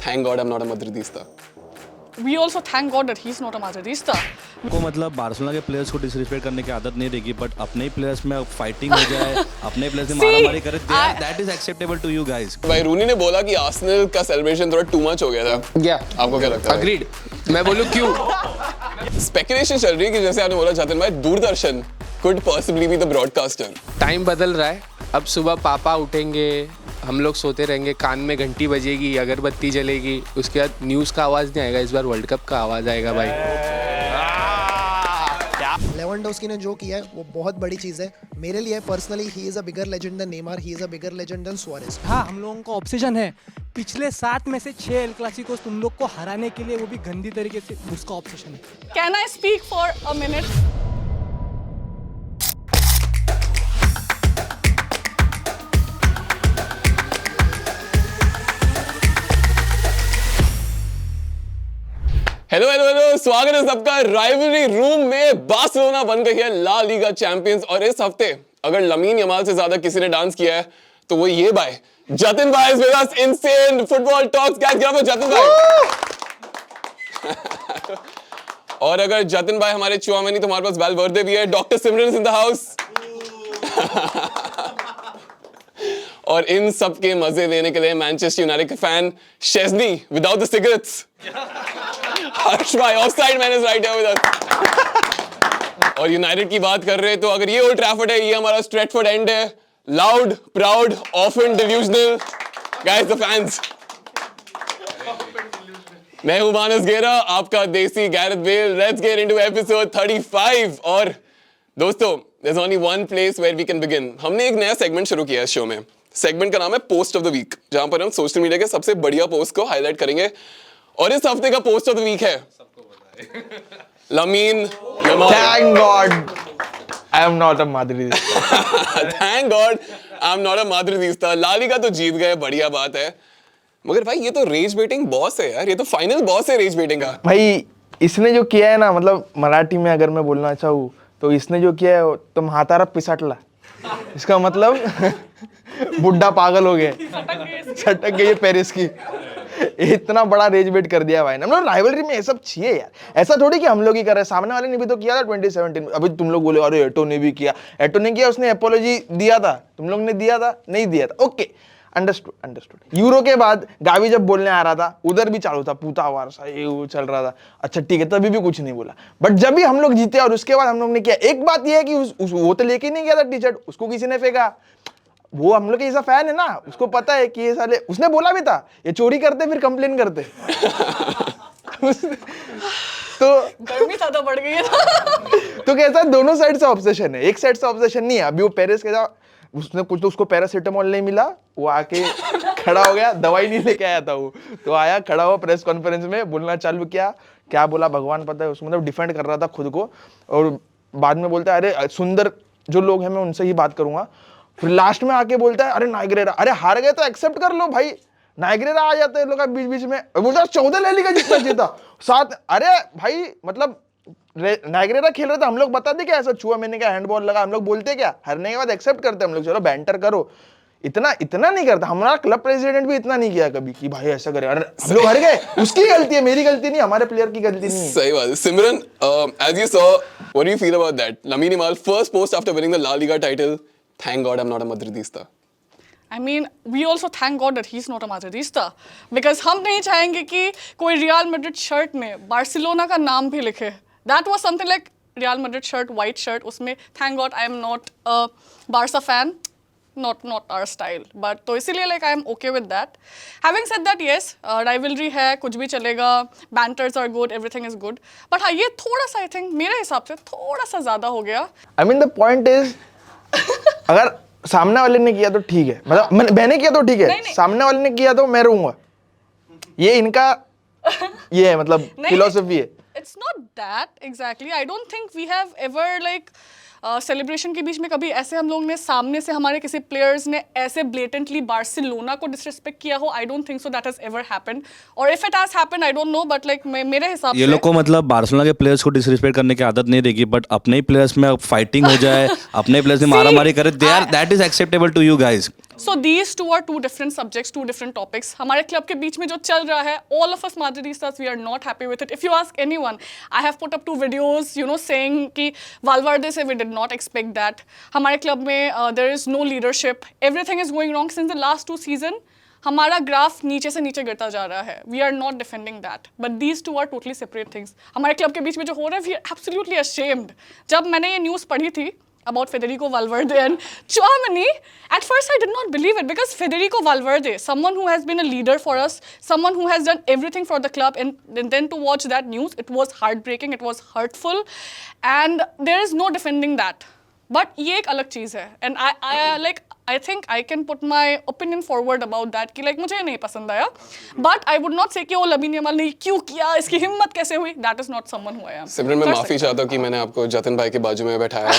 Thank God I'm not a Madridista. We also thank God that he's not a Madridista. को मतलब Barcelona के players को disrespect करने की आदत नहीं रहेगी, बट अपने ही प्लेयर्स में फाइटिंग हो जाए, अपने प्लेयर्स में मारामारी करे, that is acceptable to you guys. भाई रूनी ने बोला कि आर्सेनल का सेलिब्रेशन थोड़ा टू मच हो गया था। आपको क्या लगता है? अग्रीड। मैं बोलूं क्यों? स्पेकुलेशन चल रही है कि जैसे आपने बोला जतिन भाई, Doordarshan could possibly be the broadcaster. Time बदल रहा है। अब सुबह पापा उठेंगे, हम लोग सोते रहेंगे, कान में घंटी बजेगी, अगरबत्ती जलेगी, उसके बाद न्यूज़ का आवाज़ नहीं आएगा, इस बार वर्ल्ड कप का आवाज़ आएगा भाई। लेवेंडोस्की ने जो किया है वो बहुत बड़ी चीज़ है मेरे लिए personally. He is a bigger legend than Neymar, he is a bigger legend than Suarez. हाँ, हम लोगों का ऑब्सेशन है पिछले 7 में से 6 एल क्लासिकोस तुम लोग को हराने के लिए, वो भी गंदी तरीके से, उसका ऑब्सेशन है। Can I speak for a minute? Hello hello hello, स्वागत है सबका राइवलरी रूम में। बार्सिलोना बन गई है ला लीगा चैंपियंस और इस हफ्ते अगर लमीन यमाल से ज्यादा किसी ने डांस किया है तो वो ये भाई जतिन भाई is with us. Insane football talks guys, give up Jatin भाई। और अगर जतिन भाई हमारे चुआ में नहीं तो हमारे पास वेलवर्दे भी है। Doctor Simran is in the house. और इन सब के मजे लेने के लिए मैनचेस्टर यूनाइटेड के fan Szczesny without the cigarettes, Harsh भाई offside man is right here with us. और यूनाइटेड की बात कर रहे हैं तो अगर ये ओल्ड ट्रैफर्ड है, ये हमारा स्ट्रेटफोर्ड एंड है। Loud, proud, often delusional guys the fans. मैं हूं मानस गेरा, आपका देसी Gareth Bale. Let's get into episode 35। और दोस्तों, there is only one place where we can begin. हमने एक नया सेगमेंट शुरू किया है इस शो में। सेगमेंट का नाम है पोस्ट ऑफ द वीक, जहां पर हम सोशल मीडिया के सबसे बढ़िया पोस्ट को हाईलाइट करेंगे। और इस हफ्ते का पोस्ट ऑफ द वीक है lamin Yamal. Thank God I am not a Madridista. Thank God I'm not a Madridista. La Liga तो जीत गए, बढ़िया बात है। मगर भाई ये तो रेज बेटिंग बॉस है यार, ये तो फाइनल बॉस है रेज बेटिंग का। भाई इसने जो किया है ना, मतलब मराठी में अगर मैं बोलना चाहूँ तो इसने जो किया है तुम हाथारा पिसटला, इसका मतलब बुड्ढा पागल हो गया, सटक गई है पेरिस की। इतना बड़ा रेज बेट कर दिया भाई ने। हम लोग राइवलरी में ये सब चाहिए यार, ऐसा थोड़ी कि हम लोग ही कर रहे हैं। सामने वाले ने भी तो किया था 2017 में। अभी तुम लोग बोले अरे एटो ने भी किया, एटो ने किया, उसने अपोलॉजी दिया था, तुम लोग ने दिया था नहीं दिया था, ओके अंडरस्टूड। यूरो के बाद गावी जब बोलने आ रहा था उधर भी चालू था पूता वारसा, ये वो चल रहा था, अच्छा ठीक है तभी भी कुछ नहीं बोला। बट जब भी हम लोग जीते और उसके बाद हम लोग ने किया, एक बात यह है कि वो तो लेके नहीं गया था टी शर्ट, उसको किसी ने फेंका। वो हम लोग ऐसा फैन है ना, उसको पता है कि ये साले, उसने बोला भी था ये चोरी करते फिर कंप्लेन करते। तो गर्मी ज्यादा बढ़ गई है। तो कैसा दोनों साइड से ऑब्सेशन है, एक साइड से ऑब्सेशन नहीं है। अभी वो पेरिस के उसने कुछ तो उसको पैरासिटामोल नहीं मिला, वो आके खड़ा हो गया, दवाई नहीं लेके आया था वो, तो आया खड़ा हुआ प्रेस कॉन्फ्रेंस में बोलना चालू किया, क्या बोला भगवान पता है उसको, मतलब डिफेंड कर रहा था खुद को। और बाद में बोलता है अरे सुंदर जो लोग हैं मैं उनसे ही बात करूंगा। फिर लास्ट में आके बोलता है अरे नाइग्रेरा, अरे हार गए तो एक्सेप्ट कर लो भाई, नाइग्रेरा आ जाते हैं लोग बीच बीच में। बोलता 14 ले लीगा जितना जीता 7। अरे भाई मतलब नाइग्रेरा खेल रहे थे, हम लोग बता दे क्या ऐसा छुआ, मैंने क्या हैंडबॉल लगा, हम लोग बोलते क्या, हारने के बाद एक्सेप्ट करते हम लोग, चलो बैंटर करो। इतना नहीं करता हमारा क्लब प्रेसिडेंट भी, इतना नहीं किया कभी कि भाई ऐसा करे। अरे हम लोग हार गए, उसकी गलती है, मेरी गलती नहीं, हमारे प्लेयर की गलती नहीं है। सही बात है। सिमरन, as you saw, what do you feel about that? Lamine Yamal first post after winning the La Liga title. Thank God I'm not a Madridista. I mean, we also thank God that he's not a Madridista. Because हम नहीं चाहेंगे कि कोई real Madrid shirt में Barcelona का नाम भी लिखे। That was something like real Madrid shirt, white shirt, उसमें thank God I am not a Barca fan. Not our style. But तो इसीलिए like I am okay with that. Having said that, yes, rivalry है, कुछ भी चलेगा, banters are good, everything is good. But हाँ, ये थोड़ा सा I think मेरे हिसाब से थोड़ा सा ज़्यादा हो गया। I mean the point is अगर सामने वाले ने किया तो ठीक है, मतलब मैंने किया तो ठीक है, सामने वाले ने किया तो मैं रहूंगा, ये इनका ये है, मतलब फिलोसफी है। It's not that exactly. I don't think we have ever like celebration के बीच में कभी ऐसे हम लोग ने सामने से हमारे किसी प्लेयर्स ने ऐसे ब्लेटेंटली बार्सिलोना को डिसरिस्पेक्ट किया हो। I don't think so that has ever happened, और if it has happened I don't know, but like मेरे हिसाब से ये लोग को मतलब बार्सिलोना के प्लेयर्स को डिसरिस्पेक्ट करने की आदत नहीं रहेगी, बट अपने ही प्लेयर्स में फाइटिंग हो जाए, अपने प्लेयर्स में मारामारी करे, that is acceptable to you guys. So these two are two different subjects, two different topics. हमारे club के बीच में जो चल रहा है, all of us Madridistas, we are not happy with it. If you ask anyone, I have put up 2 videos, you know, saying कि Valverde से we did not expect that. हमारे club में there is no leadership. Everything is going wrong since the last 2 seasons. हमारा graph नीचे से नीचे गिरता जा रहा है. We are not defending that. But these two are totally separate things. हमारे club के बीच में जो हो रहा है, we are absolutely ashamed. जब मैंने ये news पढ़ी थी about Federico Valverde and Tchouaméni, at first I did not believe it because Federico Valverde, someone who has been a leader for us, someone who has done everything for the club, and then to watch that news, it was heartbreaking, it was hurtful, and there is no defending that. But ये एक अलग चीज़ है, and I think I can put my opinion forward about that कि like मुझे ये नहीं पसंद आया, but I would not say कि वो लमीन यमाल ने क्यों किया, इसकी हिम्मत कैसे हुई, that is not someone who I am. सिमरन मैं माफी चाहता हूँ कि मैंने आपको जतिन भाई के बाजू में बैठाया.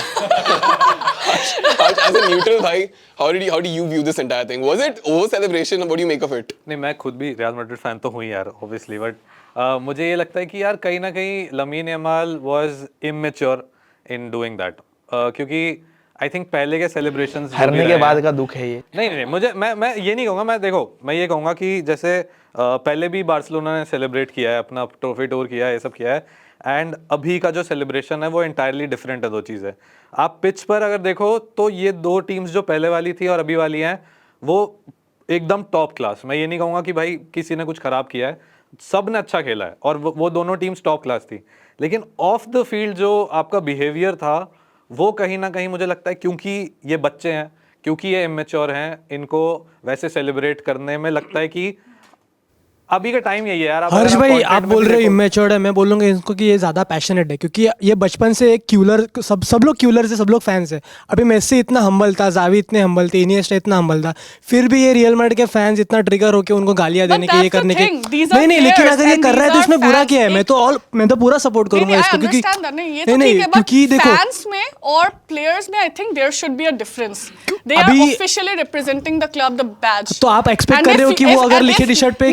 As a neutral भाई, how do you view this entire thing? Was it over celebration? What do you make of it? नहीं, मैं खुद भी रियल मैड्रिड फैन तो हूँ यार, obviously, but मुझे ये लगता है कि यार कहीं ना कहीं lamin Yamal was immature in doing that. क्योंकि आई थिंक पहले के सेलिब्रेशंस हारने के बाद का दुख है ये. नहीं मुझे मैं ये नहीं कहूँगा. मैं ये कहूँगा कि जैसे पहले भी बार्सिलोना ने सेलिब्रेट किया है, अपना ट्रॉफी टूर किया है, ये सब किया है, एंड अभी का जो सेलिब्रेशन है वो इंटायरली डिफरेंट है. 2 चीज़ें आप पिच पर अगर देखो तो ये 2 टीम्स जो पहले वाली थी और अभी वाली हैं वो एकदम टॉप क्लास. मैं ये नहीं कहूँगा कि भाई किसी ने कुछ खराब किया है, सब ने अच्छा खेला है और वो दोनों टीम्स टॉप क्लास थी. लेकिन ऑफ द फील्ड जो आपका बिहेवियर था वो कहीं ना कहीं मुझे लगता है क्योंकि ये बच्चे हैं, क्योंकि ये इमेच्योर हैं, इनको वैसे सेलिब्रेट करने में लगता है कि अभी का टाइम यही है यार. हर्ष भाई आप बोल रहे हो इमेच्योर्ड है, मैं बोलूँगा इनको कि ये ज़्यादा पैशनेट है क्योंकि ये बचपन से एक क्यूलर, सब लोग क्यूलर से, सब लोग फैंस है. अभी मेसी इतना हम्बल था, जावी इतने हम्बल थे, इनिएस्टा इतना हम्बल था, फिर भी ये रियल मैड्रिड के फैंस इतना ट्रिगर होकर उनको गालियाँ देने के, ये करने के. नहीं लेकिन अगर ये कर रहा है तो इसमें बुरा क्या है? मैं तो पूरा सपोर्ट करूंगा इसको क्योंकि नहीं क्योंकि देखो फैंस में और प्लेयर्स में I think there should be a difference. They are officially representing the club, the badge. तो आप एक्सपेक्ट कर रहे हो कि वो अगर लिखे टी शर्ट पे,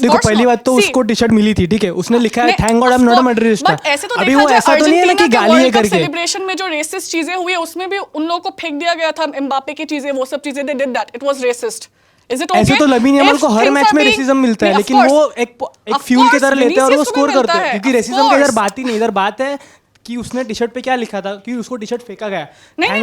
देखो पहली बात तो उसको टी शर्ट मिली थी, ठीक है, उसने लिखा है thank God I am not a Madridista. अभी वो ऐसा तो नहीं है ना कि गाली है करके. सेलिब्रेशन में जो रेसिस्ट चीजें हुई उसमें भी उन लोगों को फेंक दिया गया था, एम्बापे की चीजें, वो सब चीजें, they did that, it was racist. ऐसे तो लमीन यमाल को हर मैच में रेसिज्म मिलता है, लेकिन वो एक फ्यूल की तरह लेते हैं और वो स्कोर करते हैं क्योंकि रेसिज्म की इधर बात ही नहीं. इधर बात है कि उसने टी शर्ट पे क्या लिखा था कि उसको टी शर्ट फेंका गया. नहीं,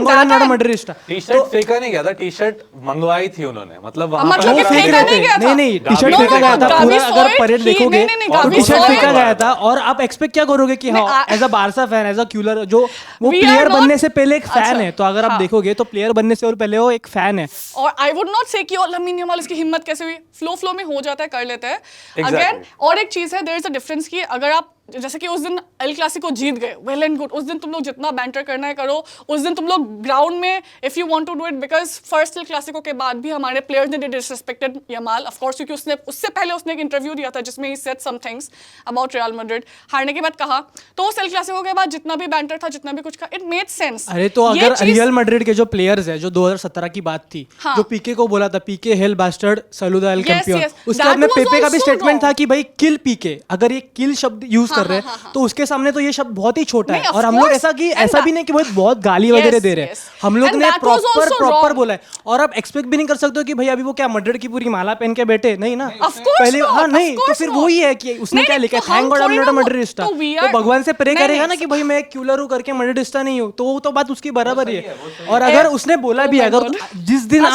टी शर्ट फेंका नहीं गया था, टी शर्ट मंगवाई थी उन्होंने, मतलब वहां पर नहीं टी शर्ट फेंका गया था पूरा. अगर परेड देखोगे तो टी शर्ट फेंका गया था. और आप एक्सपेक्ट क्या करोगे कि हाँ as a Barca fan, as a cule, जो वो प्लेयर बनने से पहले एक फैन है, तो अगर आप देखोगे तो प्लेयर बनने से और पहले वो एक फैन है. और आई वुड नॉट से कि लमीन यमाल इसकी हिम्मत कैसे हुई, फ्लो में हो जाता है, कर लेता है. अगेन और एक चीज है, देयर इज अ डिफरेंस कि अगर आप जैसे कि उस दिन एल क्लासिको जीत गए, वेल एंड गुड, उस दिन तुम लोग जितना बैंटर करना है करो, उस दिन तुम लोग ग्राउंड में if you want to do it, because first El Clasico के बाद भी हमारे प्लेयर्स ने डिसरिस्पेक्टेड यमाल, ऑफ कोर्स, क्योंकि उससे पहले उसने एक इंटरव्यू दिया था जिसमें he said some things about Real Madrid, हारने के बाद कहा, तो उस एल क्लासिको के बाद जितना भी बैंटर था, जितना भी कुछ कहा, इट मेड सेंस. अरे तो अगर रियल मैड्रिड के जो प्लेयर्स है, जो 2017 की बात थी, जो पीके को बोला था, पीके हेल बास्टर्ड सलूदा एल कैंपियन, उसके बाद में पेपे का भी स्टेटमेंट था कि भाई किल पीके, अगर ये किल शब्द यूज कर रहे हैं तो के सामने तो ये शब्द बहुत ही छोटा है. और हम लोग ऐसा भी नहीं कि बहुत गाली वगैरह दे रहे हैं, हम लोग ने प्रॉपर बोला है. और आप एक्सपेक्ट भी नहीं कर सकते हो कि भाई अभी वो क्या मैड्रिड की पूरी माला पहन के बैठे, नहीं ना, पहले हाँ नहीं, तो फिर वही है कि उसने क्या लिखा है, thank God I am not a Madridista. तो भगवान से प्रे करेगा ना कि भाई मैं क्यूलर हूं करके मैड्रिडिस्टा नहीं हूं, तो वो तो बात उसकी बराबर ही है. और अगर उसने बोला भी, अगर जिस दिन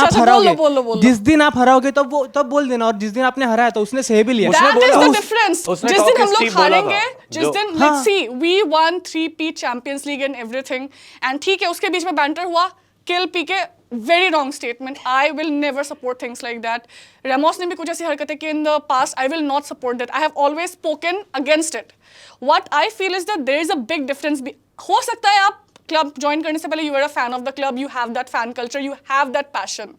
आप हराओगे तब बोल देना, और जिस दिन आपने हराया तो उसने सह भी लिया. जिस दिन हम लोग हारेंगे, जिस दिन let's see, we won 3-peat Champions League and everything, and ठीक है उसके बीच में banter हुआ, kill PK, very wrong statement. I will never support things like that. Ramos ने भी कुछ ऐसी हरकतें की in the past. I will not support that. I have always spoken against it. What I feel is that there is a big difference. हो सकता है आप क्लब ज्वाइन करने से पहले you were a fan of the club, you have that fan culture, you have that passion.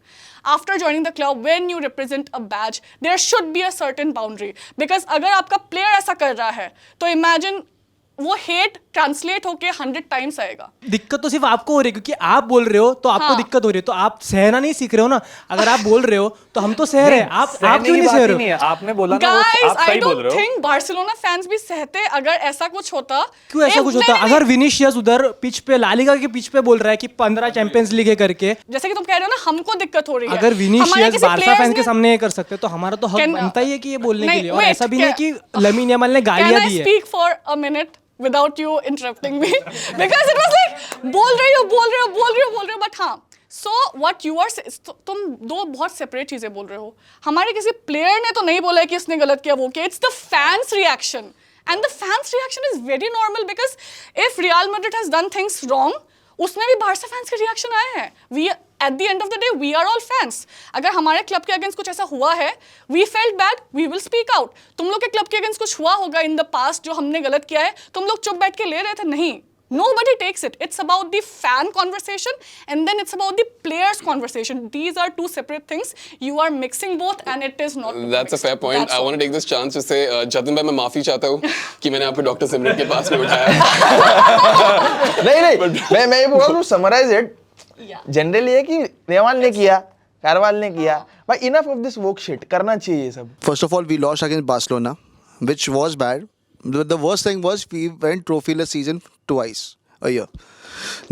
After joining the club, when you represent a badge, there should be a certain boundary. Because अगर आपका player ऐसा कर रहा है, तो imagine वो hate translate होके 100 times आएगा। दिक्कत तो सिर्फ आपको हो रही है क्योंकि आप बोल रहे हो तो आपको हाँ। दिक्कत हो रही है, तो आप सहना नहीं सीख रहे हो ना। अगर आप बोल रहे हो तो हम तो सह रहे हैं, आप क्यों नहीं सह रहे हो? आपने बोला ना, Guys, आप I सही बोल don't रहे हो। think बार्सिलोना फैंस भी सहते अगर ऐसा कुछ होता। क्यों ऐसा कुछ होता? अगर विनीशियस उधर पिच पे, लालिगा के पिच पे बोल रहा है कि 15 चैंपियंस लीग है करके, जैसे कि तुम कह रहे हो ना, हमको दिक्कत हो रही है। अगर हमारे विनीशियस किसी बारसा players फैंस के ने- सामने ये कर सकते तो हमारा तो हक Can- बनता ही है कि ये बोलने के नहीं, लिए। और wait, ऐसा भी नहीं can- कि लमीन यमाल ने गालियां दी Can I है। speak for a minute without you interrupting me? Because it was like बोल रही हो, but हाँ। So what you are तुम दो बहुत सेपरेट चीजें बोल रहे हो। हमारे किसी प्लेयर ने तो नहीं बोला है कि इसने गलत किया, वो किया। It's the fans' reaction, and the fans' reaction is very normal because if Real Madrid has done things wrong, उसमें भी बारसा फैंस के रिएक्शन आए हैं। We at the end of the day we are all fans. अगर हमारे club के against कुछ ऐसा हुआ है, we felt bad, we will speak out. तुम लोग के क्लब के अगेंस्ट कुछ हुआ होगा इन द पास्ट जो हमने गलत किया है, तुम लोग चुप बैठ के ले रहे थे। नहीं, nobody takes it. It's about the fan conversation and then it's about the players conversation. These are two separate things. You are mixing both and it is not. That's a fair point. That's I all. want to take this chance to say, Jatin भाई, मैं माफी चाहता हूँ कि मैंने आपको doctor सिमरन के पास में उठाया। नहीं मैं ये बोल रहा हूँ, समराइज इट। Yeah. जनरली है कि रेवाल ने किया, कारवाल ने किया, भाई enough of this woke shit, करना चाहिए ये सब। First of all, we lost against Barcelona, which was bad. The worst thing was we went trophyless season twice a year.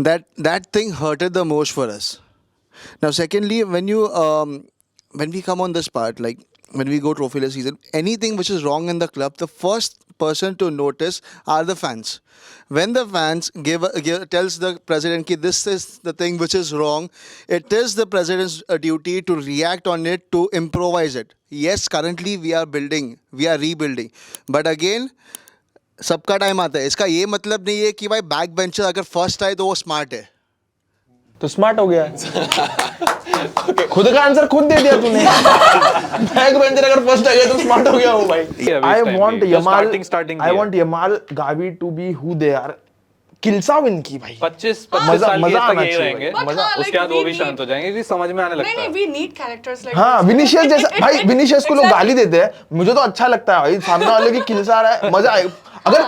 That thing hurted the most for us. Now, secondly, when we come on this part, like when we go trophyless season, anything which is wrong in the club, the first person to notice are the fans. When the fans tells the president that this is the thing which is wrong, it is the president's duty to react on it, to improvise it. Yes, currently we are rebuilding. But again, सबका time आता है। इसका ये मतलब नहीं है कि भाई बैक बेंचर अगर फर्स्ट आए तो वो स्मार्ट है। तो स्मार्ट हो गया। खुद का आंसर खुद दे दिया तूने। बैक बेंचर अगर फर्स्ट आ गया तो स्मार्ट हो गया वो भाई। I want Yamal, Gavi to be who they are. किल्सा विन की भाई। 25 मजा साल ये आना तक ये चाहिए रहेंगे, भाई, मजा। उसके बाद like, वो we भी शांत हो जाएंगे, क्योंकि समझ में आने लगता नहीं, है। we need characters like हाँ, this. विनीशियस जैसा भाई, विनीशियस को लोग exactly. गाली देते हैं, मुझे तो अच्छा लगता है भाई, सामने वाले की किल्सा आ रहा है, मजा आए। अगर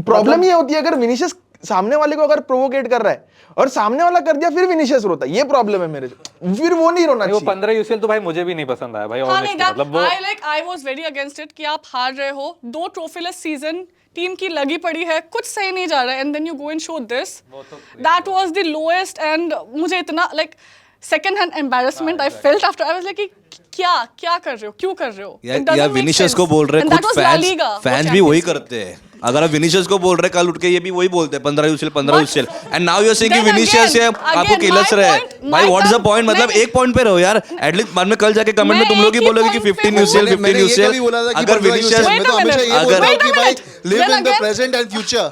प्रॉब्लम ये होती है अगर विनीशियस सामने वाले को अगर प्रोवोकेट कर रहा है और सामने वाला कर दिया फिर विनीशियस रोता है, ये प्रॉब्लम है मेरे से। फिर वो नहीं रोना वो चाहिए। 15 यूसीएल तो भाई मुझे भी नहीं पसंद आया भाई। हाँ, नहीं, honestly, मतलब वो I was very against it कि आप हार रहे हो, 2 ट्रॉफीलेस सीजन टीम की लगी पड़ी है, कुछ सही नहीं जा रहा है, and then you go and show this. That was the lowest, and मुझे इतना like second hand embarrassment I felt after. I was like क्या कर रहे हो, क्यों कर रहे हो? या विनीशियस को बोल रहे हैं, खुद फैंस भी वही करते हैं। अगर आप विनीशियस को बोल रहे हैं, कल उठ के ये भी वही बोलते हैं 15 UCL, and now you are saying कि विनीशियस है आपको किलस रहे हैं। भाई व्हाट इज द पॉइंट? मतलब एक पॉइंट पे रहो यार एटलीस्ट। बाद में कल जाके कमेंट में तुम लोग ही बोलोगे कि 15 यूसीएल अगर विनीशियस, मैं तो हमेशा ये बोल रहा हूं कि भाई live in the again- present and future.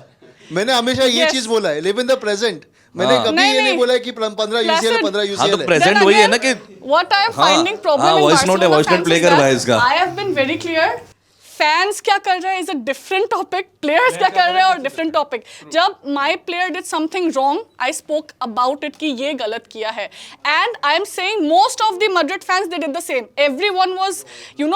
मैंने हमेशा ये Yes. चीज बोला है, लिव इन द प्रेजेंट। मैंने कभी ये नहीं बोला कि 15 यूसीएल है, 15 हाँ यूसीएल तो है। प्रेजेंट वही है ना कि what I am हाँ, finding problem हाँ, in voice note है, Barcelona voice note fans play is कर that भाई इसका। I have been very clear. Fans क्या कर रहे हैं is a different topic, players क्या कर रहे हैं और डिफरेंट टॉपिक। जब माई player did something wrong, I spoke about it कि ये गलत किया है, and I am saying most of the Madrid fans they did the same. Everyone was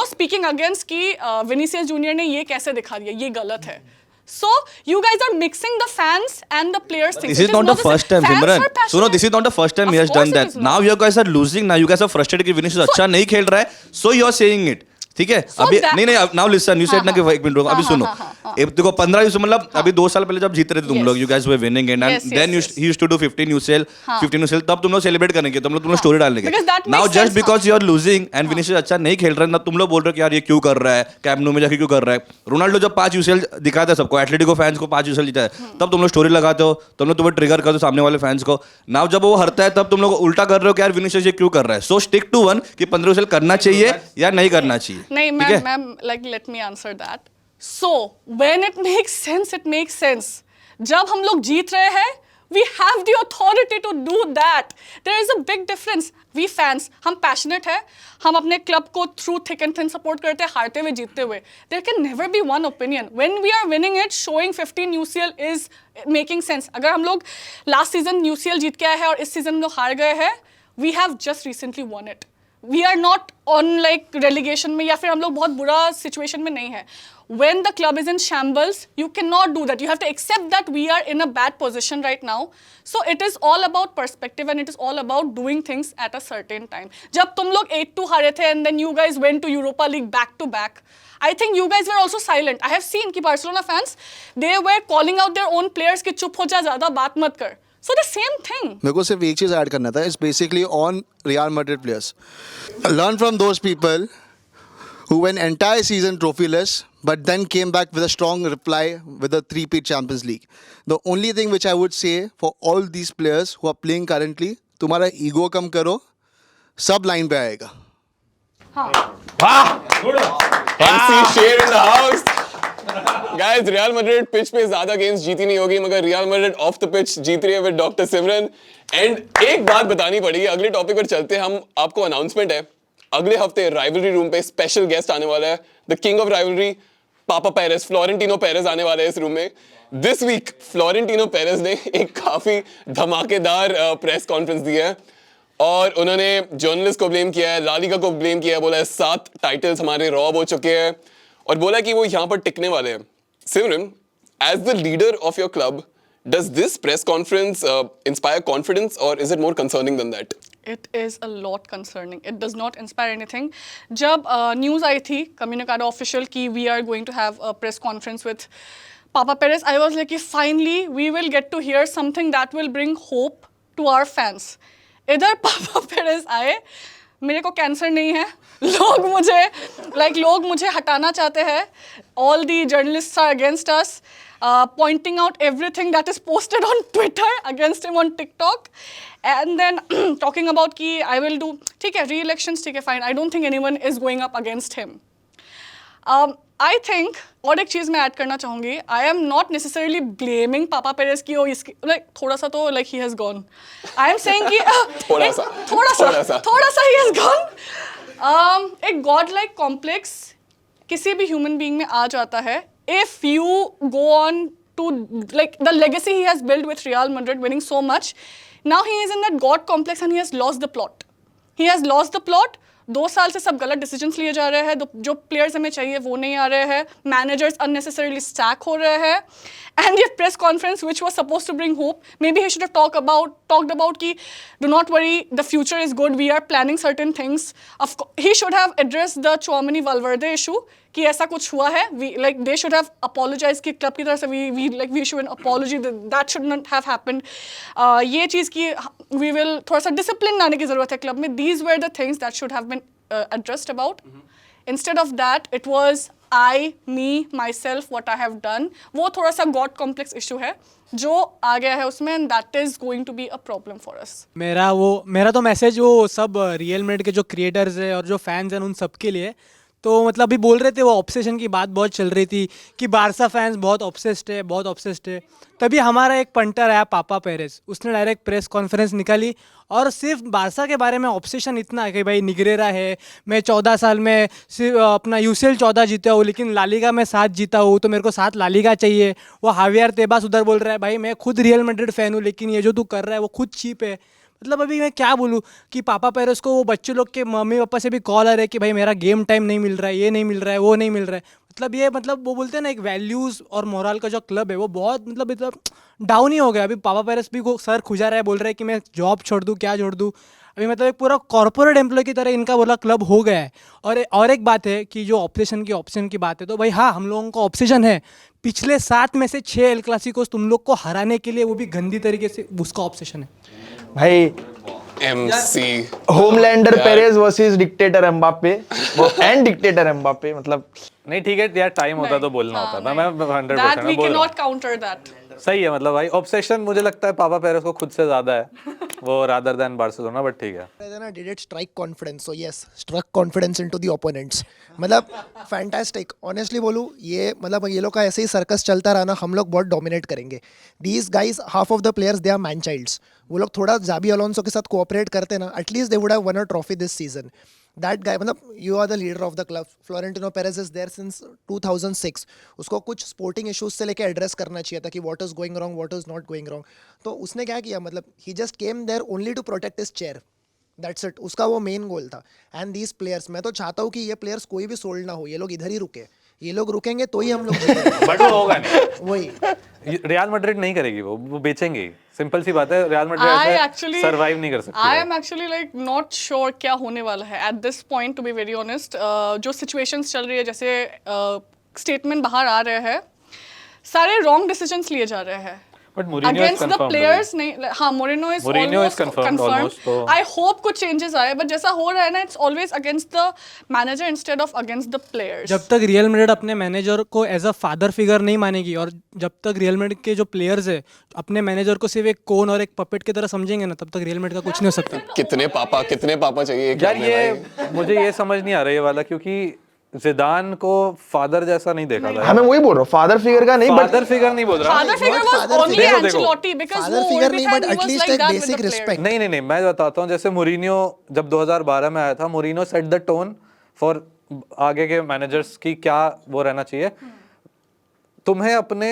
speaking against कि विनीसियस जूनियर ने ये कैसे दिखा दिया, ये गलत है। So you guys are mixing the fans and the players thing. This is not the first time, Simran. Suno, this is not the first time he has done that. Now you guys are losing. Now you guys are frustrated कि Vinicius अच्छा नहीं खेल रहा है. So you are saying it. ठीक है अभी नहीं नाउ लिसन यू सेड ना कि 1 मिनट रुको अभी सुनो। देखो 15 यूसीएल मतलब अभी 2 साल पहले जब जीत रहे थे तुम लोग, you guys were winning and then he used to do 15 UCL तब तुम लोग सेलिब्रेट करेंगे, तुम लोग स्टोरी डालेंगे। Now just because you are losing and Vinicius अच्छा नहीं खेल रहा है ना, तुम लोग बोल रहे हो कि यार ये क्यों कर रहा है, कैंप न्यू में जाके क्यों कर रहा है। रोनाल्डो जब 5 यूसीएल दिखाता है सबको, एटलेटिको फैंस को 5 यूसीएल जीता है, तब तुम लोग स्टोरी लगाते हो, तुम लोग तुम्हें ट्रिगर करते हो सामने वाले फैंस को। नाउ जब वो हरता है तब तुम लोग उल्टा कर रहे हो कि यार विनीशियस ये क्यों कर रहा है। सो स्टिक टू वन कि 15 यूसीएल करना चाहिए या नहीं करना चाहिए। नहीं ma'am like let me answer that. So when it makes sense. जब हम लोग जीत रहे हैं, we have the authority to do that. There is a big difference. We fans, हम passionate हैं, हम अपने क्लब को through thick and thin support करते हैं, हारते हुए जीतते हुए. There can never be one opinion. When we are winning it, showing 15 UCL is making sense. अगर हम लोग last season UCL जीत के आए हैं और इस season हम लोग हार गए हैं, we have just recently won it. We are not on like relegation में या फिर हम लोग बहुत बुरा सिचुएशन में नहीं है. When the club is in shambles, you cannot do that. You have to accept that we are in a bad position right now. So it is all about perspective and it is all about doing things at a certain time. जब तुम लोग 8-2 हारे थे and then you guys went to Europa League back to back, I think you guys were also silent. I have seen कि Barcelona fans, they were calling out their own players कि चुप हो जा, ज़्यादा बात मत कर. So the same thing. मेरे को सिर्फ एक चीज़ ऐड करना था. It's basically on Real Madrid players. Learn from those people who went entire season trophyless, but then came back with a strong reply with a three-peat Champions League. The only thing which I would say for all these players who are playing currently, तुम्हारा ego कम करो, सब line पे आएगा. MC Share in the house. Guys, Real Madrid pitch पे ज्यादा games जीती नहीं होगी मगर Real Madrid off the pitch जीत रही है with Dr. Simran. And एक बात बतानी पड़ेगी, अगले टॉपिक पर चलते हैं हम. आपको अनाउंसमेंट है, अगले हफ्ते राइवलरी रूम पे स्पेशल गेस्ट आने वाला है. द किंग ऑफ राइवलरी पापा पेरेस, फ्लोरेंटिनो पेरेस आने वाला है इस रूम में. दिस वीक फ्लोरेंटिनो पेरेस ने एक काफी धमाकेदार प्रेस कॉन्फ्रेंस दी है और उन्होंने जर्नलिस्ट को ब्लेम किया है, ला लीगा को ब्लेम किया है. बोला है 7 टाइटल्स हमारे रॉब हो चुके हैं और बोला कि वो यहाँ पर टिकने वाले हैं. Simran, as the leader of your club, does this press conference inspire confidence or is it more concerning than that? It is a lot concerning. It does not inspire anything. जब न्यूज़ आई थी कम्युनिकाडो ऑफिशियल कि we are going to have a press conference with Papa Perez, I was like finally we will get to hear something that will bring hope to our fans. इधर Papa Perez आए, मेरे को cancer नहीं है, लोग मुझे हटाना चाहते हैं. All the journalists are against us. Pointing out everything that is posted on Twitter against him on TikTok, and then talking about कि I will do, ठीक है, re-elections, ठीक है, fine. I don't think anyone is going up against him. I think और एक चीज़ मैं add करना चाहूँगी. I am not necessarily blaming Papa Perez कि वो इसकी like थोड़ा सा तो like he has gone. I am saying कि थोड़ा सा he has gone. एक God-like complex किसी भी human being में आ जाता है. If you go on to like the legacy he has built with Real Madrid, winning so much, now he is in that God complex and he has lost the plot. He has lost the plot. 2 साल से सब गलत decisions लिए जा रहे हैं. जो players हमें चाहिए वो नहीं आ रहे हैं. मैनेजर्स unnecessarily स्टैक हो रहे हैं. And ये press conference which was supposed to bring hope, maybe he should have talked about कि do not worry, the future is good, we are planning certain things. He should have addressed the Tchouaméni Valverde issue कि ऐसा कुछ हुआ है. They should have apologized कि club की तरफ से we issue an apology that should not have happened. ये चीज़ की we will थोड़ा सा discipline लाने की ज़रूरत है क्लब में. These were the things that should have been addressed about. Instead of that, it was I, me, myself, what I have done. वो थोड़ा सा God complex issue है जो आ गया है उसमें, and that is going to be a problem for us. मेरा तो मैसेज वो सब रियल मैड्रिड के जो क्रिएटर्स है और जो फैंस हैं उन सब के लिए. तो मतलब अभी बोल रहे थे वो ऑब्सेशन की बात बहुत चल रही थी कि बारसा फैंस बहुत ऑब्सेस्ड है. तभी हमारा एक पंटर आया पापा पेरेस, उसने डायरेक्ट प्रेस कॉन्फ्रेंस निकाली और सिर्फ बारसा के बारे में ऑब्सेशन इतना है कि भाई निगरेरा है, मैं 14 साल में सिर्फ अपना यूसीएल 14 जीता हूँ लेकिन लालीगा में 7 जीता हूँ तो मेरे को 7 लालीगा चाहिए. वो हावियर तेबास उधर बोल रहा है भाई मैं खुद रियल मैड्रिड फ़ैन हूँ लेकिन ये जो तू कर रहा है वो खुद चीप है. मतलब अभी मैं क्या बोलूँ कि पापा पेरेस को वो बच्चों लोग के मम्मी पापा से भी कॉल आ रहे हैं कि भाई मेरा गेम टाइम नहीं मिल रहा है, ये नहीं मिल रहा है, वो नहीं मिल रहा है. मतलब वो बोलते हैं ना एक वैल्यूज़ और मोरल का जो क्लब है वो बहुत मतलब डाउन ही हो गया. अभी पापा पेरेस भी को सर खुजा रहा है, बोल रहा है कि मैं जॉब छोड़ दूँ, क्या छोड़ दूँ. अभी मतलब एक पूरा कॉर्पोरेट एम्प्लॉय की तरह इनका बोला क्लब हो गया है. और एक बात है कि जो ऑप्शन की बात है तो भाई हाँ हम लोगों का ऑप्शन है. पिछले 7 में से 6 एल क्लासिकोस तुम लोग को हराने के लिए वो भी गंदी तरीके से उसका ऑब्सेशन है भाई. MC Homelander Perez versus dictator Mbappe and dictator Mbappe. मतलब नहीं ठीक है यार, टाइम होता तो बोलना होता था. मैं 100% That we बोल रहा cannot counter that. हूं. सही है मतलब भाई ऑब्सेशन मुझे लगता है पापा पेरेस को खुद से ज्यादा है वो रादर देन बार्सिलोना, बट ठीक है. Did it strike confidence? So yes, struck confidence into the opponents. मतलब फैंटास्टिक. ऑनेस्टली बोलूँ ये मतलब ये लोग का ऐसे ही सर्कस चलता रहा ना, हम लोग बहुत डोमिनेट करेंगे. These guys, half of the players they are man childs. वो लोग थोड़ा जाबी अलोंसो के साथ कोऑपरेट करते ना, at least they would have won a trophy this season. That guy मतलब you are the leader of the club. Florentino Perez is there since 2006. उसको कुछ स्पोर्टिंग इश्यूज से लेके एड्रेस करना चाहिए था कि what is going wrong, what is not going wrong. तो उसने क्या किया, मतलब he just came there only to protect his chair. That's it, उसका वो मेन गोल था. एंड दीज प्लेयर्स, मैं तो चाहता हूँ कि ये प्लेयर्स कोई भी सोल्ड ना हो, ये लोग इधर ही रुके. ये लोग रुकेंगे तो ही हम लोग जीतेंगे. बट वो होगा नहीं. वही रियल मैड्रिड नहीं करेगी, वो बेचेंगे ही. सिंपल सी बात है, real I Madrid actually survive नहीं कर सकती. I am actually like not sure क्या होने वाला है at this point, to be very honest. जो situations चल रही है, जैसे statement बाहर आ रहे हैं, सारे wrong decisions लिए जा रहे हैं. But Mourinho is Against the confirmed players नहीं, हाँ Mourinho is almost confirmed almost, तो I hope कुछ changes आए, but जैसा हो रहा है ना, it's always against the manager instead of against the players. जब तक रियल मैड्रिड अपने मैनेजर को एज अ फादर फिगर नहीं मानेगी और जब तक रियल मैड्रिड के जो प्लेयर्स है अपने मैनेजर को सिर्फ एक कोन और एक पपेट की तरह समझेंगे ना, तब तक रियल मैड्रिड का कुछ नहीं हो सकता. कितने पापा चाहिए एक यार club में ये भाई? मुझे ये समझ नहीं आ रहा ये वाला, क्योंकि जिदान को फादर जैसा नहीं देखा था. हाँ मैं वही बोल रहा हूँ, फादर फिगर का नहीं, बट फादर फिगर नहीं बोल रहा. Father figure was father only figure. देखो, Ancelotti because फादर वो फिगर all the नहीं, time but he was at least like एक that with basic the players. Respect. नहीं मैं बताता हूँ. जैसे मोरिनियो जब 2012 में आया था, Mourinho set the tone for आगे के मैनेजर्स की क्या वो रहना चाहिए. तुम्हें अपने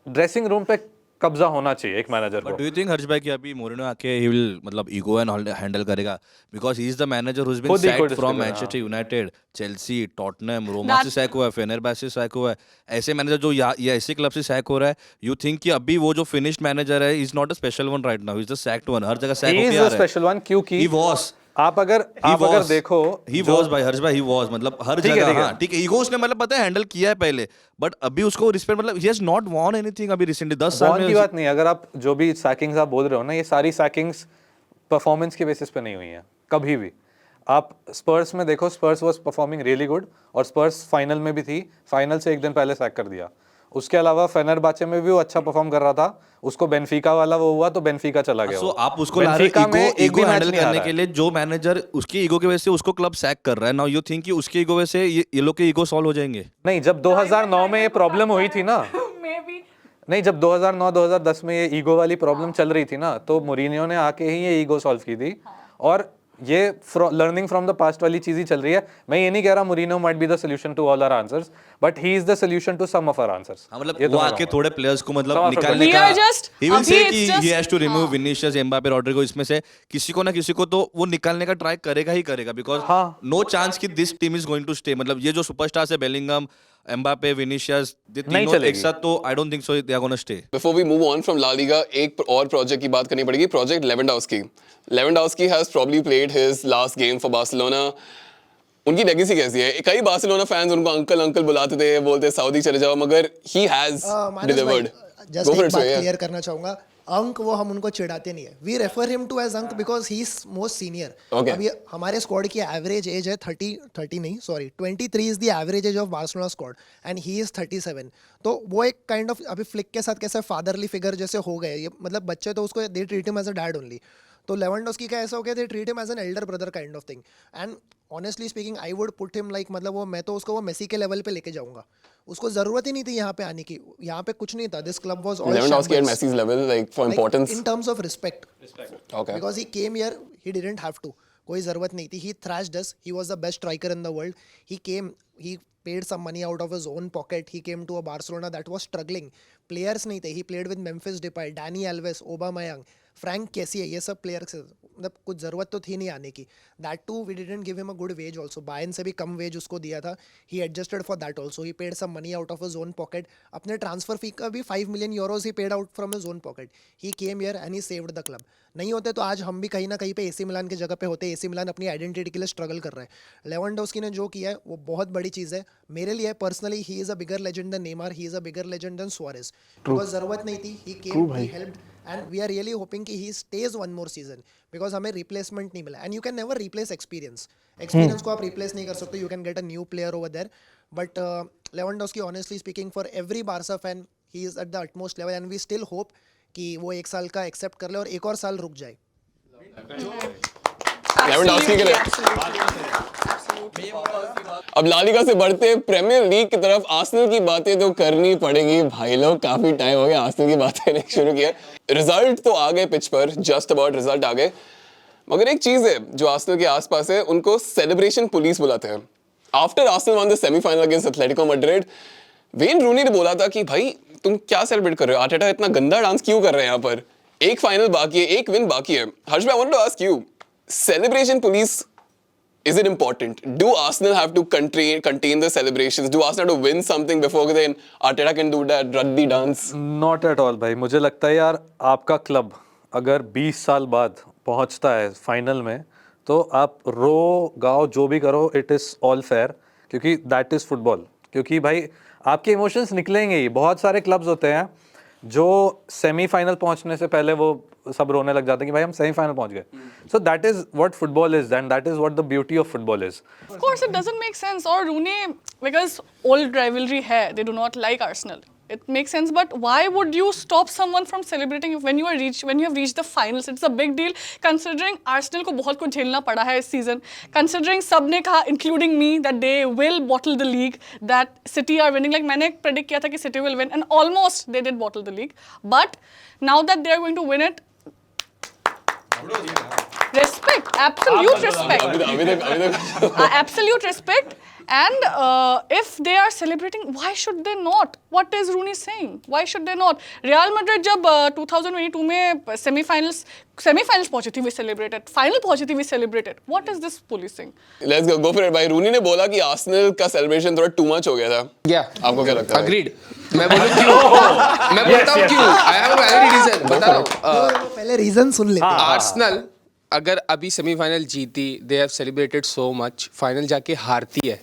ड्रेसिंग रूम पे कब्जा होना चाहिए एक मैनेजर को. डू यू थिंक हर्ष भाई कि अभी मोरिनो आके ही विल मतलब ईगो एंड हैंडल करेगा, because he is the manager who has been खुद ही सैक्ड खुद फ्रॉम इसके लिए, Manchester United, Chelsea, Tottenham, Roma से सैक हुआ है, फेनेरबाचे से सैक हुआ है. ऐसे मैनेजर जो ये ऐसे क्लब से सैक हो रहा है, यू थिंक कि अभी वो जो फिनिश्ड मैनेजर है is not a special one right now, he is the sacked one. हर जगह सैक He होके is आ the रहा है. special one क्योंकि ही वाज आप अगर देखो ही वाज भाई हर्ष भाई, ही वाज मतलब हर ठीक है, जगह. ठीक है. हाँ ठीक है, ईगो उसने मतलब पता है हैंडल किया है पहले, बट अभी उसको रिस्पेक्ट मतलब he has not won anything अभी रिसेंटली 10 साल बॉन में. की बात नहीं. अगर आप जो भी सैकिंग्स आप बोल रहे हो ना, ये सारी सैकिंग्स परफॉर्मेंस के बेसिस पे नहीं हुई हैं कभी भी. आप स्पर्स में देखो, स्पर्स वाज परफॉर्मिंग रियली गुड और स्पर्स फाइनल में भी थी, फाइनल से एक दिन पहले सैक कर दिया. उसके अलावा फेनेरबाचे में भी वो अच्छा परफॉर्म कर रहा था, उसको बेनफिका वाला वो हुआ तो बेनफिका चला गया. सो आप उसको ला रहे हो ईगो हैंडल करने के लिए, जो मैनेजर उसकी ईगो की वजह से उसको क्लब सैक कर रहा है. नाउ यू थिंक कि उसकी ईगो वजह से ये लोग के ईगो सॉल्व हो जाएंगे? नहीं, जब 2009 में ये प्रॉब्लम हुई थी ना, Maybe. नहीं जब 2009-2010 में ये ईगो वाली प्रॉब्लम चल रही थी ना, तो मोरिनियो ने आके ही ये ईगो सॉल्व की थी. और ये लर्निंग फ्रॉम द पास्ट वाली चीज ही चल रही है. मैं ये नहीं कह रहा Mourinho might be the solution to all our answers, but he is the solution to some of our answers. हाँ मतलब वो आके थोड़े प्लेयर्स को मतलब Some निकालने We का are just- he will अभी say it's कि just- he has to remove Vinicius, Mbappe, Rodrigo, इसमें से किसी को ना किसी को तो वो निकालने का ट्राई करेगा ही करेगा, बिकॉज नो चांस कि this team is going to stay. मतलब ये जो सुपरस्टार्स है बेलिंगम, एम्बापे, विनीशियस, ये तीनों एक साथ तो I don't think so they are gonna stay. Before we move on from La Liga, एक और प्रोजेक्ट की बात करनी पड़ेगी, project Lewandowski. Lewandowski has probably played his last game for Barcelona. उनकी लेगेसी कैसी है? कई बार्सिलोना फैंस उनको अंकल अंकल बुलाते थे, बोलते सऊदी चले जाओ, मगर he has delivered. Just Go एक for बात it, so yeah. क्लियर करना चाहूंगा, अंक वो हम उनको चिढ़ाते नहीं है. We refer him to as uncle because he is most senior. Okay. अभी हमारे स्क्वाड की एवरेज एज है 30 नहीं sorry 23 is the average age of Barcelona squad and he is 37. तो वो एक काइंड ऑफ अभी फ्लिक के साथ कैसे फादरली फिगर जैसे हो गए, ये मतलब बच्चे तो उसको they treat him as a dad only. तो लेवेंडोव्स्की का ऐसा हो गया, they treat him as an elder brother kind of thing. And honestly speaking I would put him like मतलब वो मैं तो उसको वो मेसी के लेवल पे लेके जाऊंगा. उसको जरूरत ही नहीं थी यहाँ पे आने की, यहाँ पे कुछ नहीं था. This club was all Lewandowski at Messi's level, like for importance. in terms of respect. Okay. Because he came here, he didn't have to. कोई ज़रूरत नहीं थी. He thrashed us. He was the best striker in the world. He came, he paid some money out of his own pocket. He came to a Barcelona that was struggling. Players नहीं थे. He played with Memphis Depay, Dani Alves, Aubameyang, Frank कैसी है, ये सब players मतलब कुछ ज़रूरत तो थी नहीं आने की. That too we didn't give him a good wage also. Bayern से भी कम वेज उसको दिया था. He adjusted for that also. He paid some money out of his own pocket. अपने ट्रांसफर फी का भी 5 million euros he paid out from his own pocket. He came here and he saved the club. नहीं होते तो आज हम भी कहीं ना कहीं पे एसी मिलान की जगह पे होते. एसी मिलान अपनी आइडेंटिटी के लिए स्ट्रगल कर रहा है. लेवेंडोव्स्की ने जो किया है वो बहुत बड़ी चीज़ है मेरे लिए personally. He is a bigger legend than Neymar, he is a bigger legend than Suarez. Because ज़रूरत नहीं थी. He came, he helped and we are really hoping कि he stays one more season because हमें replacement नहीं मिला. And you can never replace experience. Experience को आप replace नहीं कर सकते. You can get a new player over there. But Lewandowski, honestly speaking, for every Barca fan, he is at the utmost level and we still hope कि वो एक साल का accept कर ले और एक और साल रुक जाए. Lewandowski के लिए. अब ला लीगा से बढ़ते प्रीमियर लीग की तरफ. आर्सेनल की बातें तो करनी पड़ेगी भाई लोग, काफी टाइम हो गया आर्सेनल की बातें नहीं शुरू किया. रिजल्ट तो आ गए पिच पर, जस्ट अबाउट रिजल्ट आ गए, मगर एक चीज है जो आर्सेनल के आसपास है, उनको सेलिब्रेशन पुलिस बुलाते हैं. After Arsenal one the semifinal against Atletico Madrid, when रूनी ने बोला था कि भाई तुम क्या सेलिब्रेट कर रहे हो, आर्टेटा इतना गंदा डांस क्यों कर रहे हैं यहाँ पर, एक फाइनल बाकी है, एक विन बाकी है. हर्ष भाई, I want to ask you, celebration police, is it important? Do Arsenal have to contain the celebrations? Do Arsenal have to win something before then Arteta can do that rugby dance? Not at all भाई, मुझे लगता है यार आपका club अगर 20 साल बाद पहुंचता है फाइनल में तो आप रो गाओ जो भी करो, इट इज़ ऑल फेयर, क्योंकि दैट इज़ फुटबॉल। क्योंकि भाई आपके इमोशंस निकलेंगे ही। बहुत सारे क्लब्स होते हैं जो सेमीफाइनल पहुंचने से पहले वो सब रोने लग जाते हैं कि भाई हम सेमीफाइनल पहुंच गए। So that is what football is and that is what the beauty of football is. Of course, it doesn't make sense. Or Rooney, because old rivalry hai, they do not like Arsenal. It makes sense, but why would you stop someone from celebrating when you have reached the finals? It's a big deal, considering Arsenal को बहुत कुछ झेलना पड़ा है इस season. Considering सबने कहा, including me, that they will bottle the league, that City are winning. Like मैंने predict किया था कि City will win, and almost they did bottle the league. But now that they are going to win it, respect, absolute respect. Absolute respect. And if they are celebrating, why should they not? What is Rooney saying? Why should they not? Real Madrid जब 2022 में semi-finals पहुंची थी, we celebrated. Final पहुंची थी, we celebrated. What is this policing? Let's go for it भाई। Rooney ने बोला कि आर्सेनल का सेलिब्रेशन थोड़ा टू मच हो गया था। आपको क्या लगता है? Agreed. मैं बोलूँ क्यों? मैं बोलता हूँ क्यों? I have a valid reason. बता रहा हूँ। पहले रीजन सुन लेते हैं। आर्सेनल अगर अभी सेमीफाइनल जीती, they have celebrated so much, final जाके हारती है,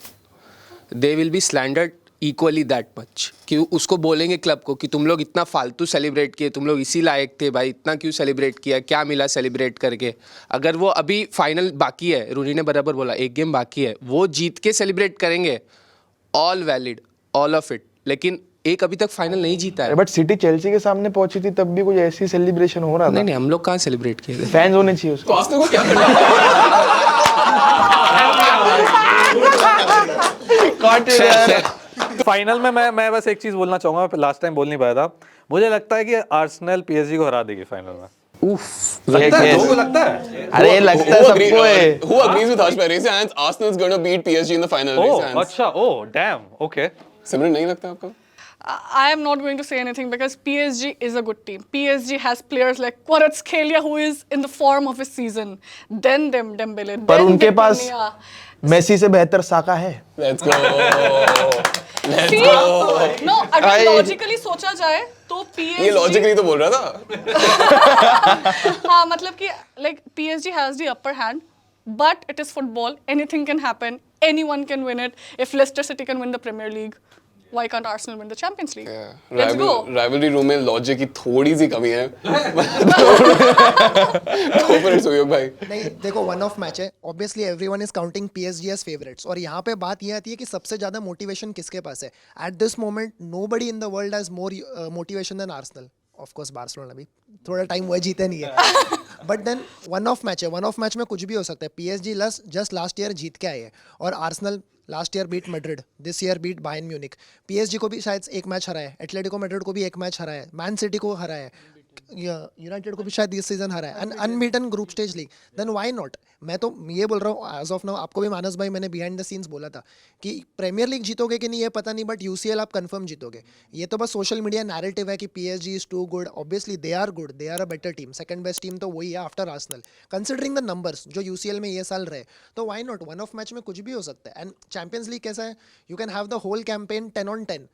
they will be slandered equally that much. कि उसको बोलेंगे क्लब को कि तुम लोग इतना फालतू सेलिब्रेट किए, तुम लोग इसी लायक थे भाई, इतना क्यों सेलिब्रेट किया, क्या मिला सेलिब्रेट करके। अगर वो अभी फाइनल बाकी है, रूनी ने बराबर बोला एक गेम बाकी है, वो जीत के सेलिब्रेट करेंगे, all valid, all of it. लेकिन एक अभी तक फाइनल नहीं जीता है। बट सिटी चेल्सी के सामने पहुंची थी, तब भी कुछ ऐसी सेलिब्रेशन हो रहा था। नहीं, हम लोग कहाँ सेलिब्रेट किए थे? फैंस होने चाहिए उसको। तो आर्सेनल को क्या करना फाइनल में मैं बस एक चीज बोलना चाहूंगा, लास्ट टाइम बोल नहीं पाया था। मुझे लगता है कि आर्सेनल पीएसजी को हरा देगी फाइनल में। लगता है, लोगों को लगता है। अरे लगता है सबको है। Who agrees with Harsh? Raise your hands. Arsenal's going to beat PSG in the final. Raise your hands. अच्छा, डैम, ओके। सिमरन नहीं लगता आपको? I am not going to say anything because PSG is a good team. PSG has players like Kvaratskhelia who is in the form of his season. Then Dembele. पर उनके पास Messi से बेहतर साका है। Let's go. Let's See? go. No, अगर logically सोचा जाए तो PSG. ये logically तो बोल रहा था। हाँ, मतलब कि like PSG has the upper hand, but it is football. Anything can happen. Anyone can win it. If Leicester City can win the Premier League, why can't Arsenal win the Champions League? Let's go. Rivalry room में logic की थोड़ी सी कमी है। Go for it, सुयोग भाई। नहीं देखो, one off match है, obviously everyone is counting PSG as favourites, और यहाँ पे बात ये आती है कि सबसे ज्यादा मोटिवेशन किसके पास है। At this moment nobody in the world has more motivation than Arsenal. Of course Barcelona भी थोड़ा टाइम हुआ जीते नहीं है, but then one off match है, वन ऑफ मैच में कुछ भी हो सकता है। पीएसजी जस्ट लास्ट ईयर जीत के आए हैं, और Arsenal last year beat Madrid, this year beat Bayern Munich. PSG को भी शायद एक मैच हरा है, एटलेटिको मैड्रिड को भी एक मैच हरा है, मैन सिटी को हरा है, यूनाइटेड को भी शायद इस सीजन हरा है, unbeaten group stage league. Then why not? मैं तो ये बोल रहा हूँ एज ऑफ नाउ, आपको भी मानस भाई मैंने बिहाइंड द सीन्स बोला था कि प्रीमियर लीग जीतोगे कि नहीं ये पता नहीं, बट यूसीएल आप कंफर्म जीतोगे। ये तो बस सोशल मीडिया नैरेटिव है कि PSG is too good. Obviously they are good, they are a better team, second best team तो वही है after Arsenal, considering the numbers जो यूसीएल में ये साल रहे। तो why not? One off match में कुछ भी हो सकता है। एंड चैंपियंस लीग कैसा है, you can have the whole campaign 10 on 10,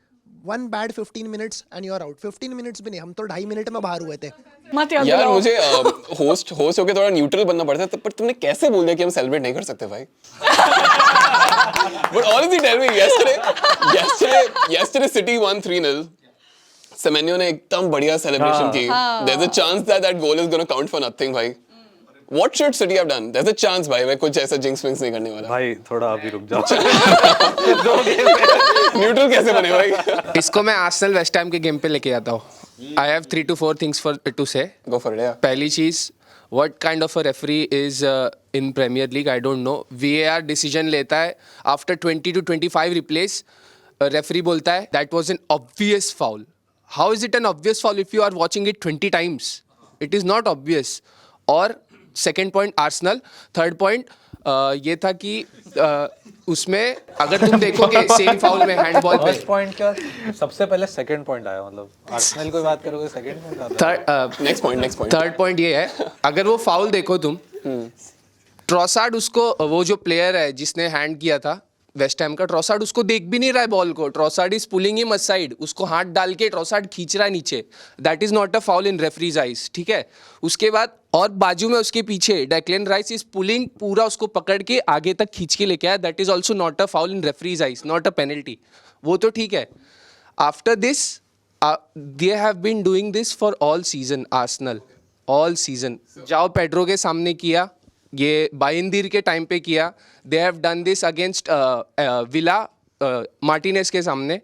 one bad 15 minutes and you are out. 15 minutes भी नहीं, हम तो 2.5 मिनट में बाहर हुए थे। मत याद यार दिलाओ। मुझे होस्ट होके थोड़ा न्यूट्रल बनना पड़ता है, पर तुमने कैसे बोल दिया कि हम सेलिब्रेट नहीं कर सकते भाई? But honestly tell me, yesterday City won 3-0. Semenyo ने एकदम बढ़िया सेलिब्रेशन की। There's a chance that goal is going to count for nothing भाई। What should City have done? There's a chance भाई, मैं कुछ ऐसा जिंक्स विंक्स नहीं करने वाला। भाई थोड़ा अभी रुक जाओ। न्यूट्रल कैसे बने भाई? इसको मैं आर्सेनल वेस्ट हैम के गेम पे लेके आता हूँ। I have 3 to 4 things to say. Go for it, yeah. पहली चीज, what kind of a referee is in Premier League? I don't know. VAR decision लेता है after 20 to 25 replays, referee बोलता है that was an obvious foul. How is it an obvious foul if you are watching it 20 times? It is not obvious. और second point Arsenal, third point ये था कि उसमें अगर तुम देखोगे सेम फाउल में हैंडबॉल पे। फर्स्ट पॉइंट क्या, सबसे पहले सेकंड पॉइंट आया, मतलब आर्सेनल की बात करोगे सेकंड पॉइंट आता है। नेक्स्ट पॉइंट थर्ड पॉइंट ये है, अगर वो फाउल देखो तुम, ट्रॉसार्ड उसको, वो जो प्लेयर है जिसने हैंड किया था वेस्ट हैम का, ट्रॉसार्ड उसको देख भी नहीं रहा है बॉल को, Trossard is pulling him aside, उसको हाथ डाल के ट्रॉसार्ड खींच रहा है नीचे, that is not a foul in referee's eyes, ठीक है। उसके बाद और बाजू में उसके पीछे डेक्लन राइस इज पुलिंग, पूरा उसको पकड़ के आगे तक खींच के लेके आया, that is also not a foul in referee's eyes, not a penalty, वो तो ठीक है। After this they have been doing this for all season, Arsenal all season. João Pedro के सामने किया, ये बाइंदीर के टाइम पे किया, they have done this against Villa Martinez के सामने,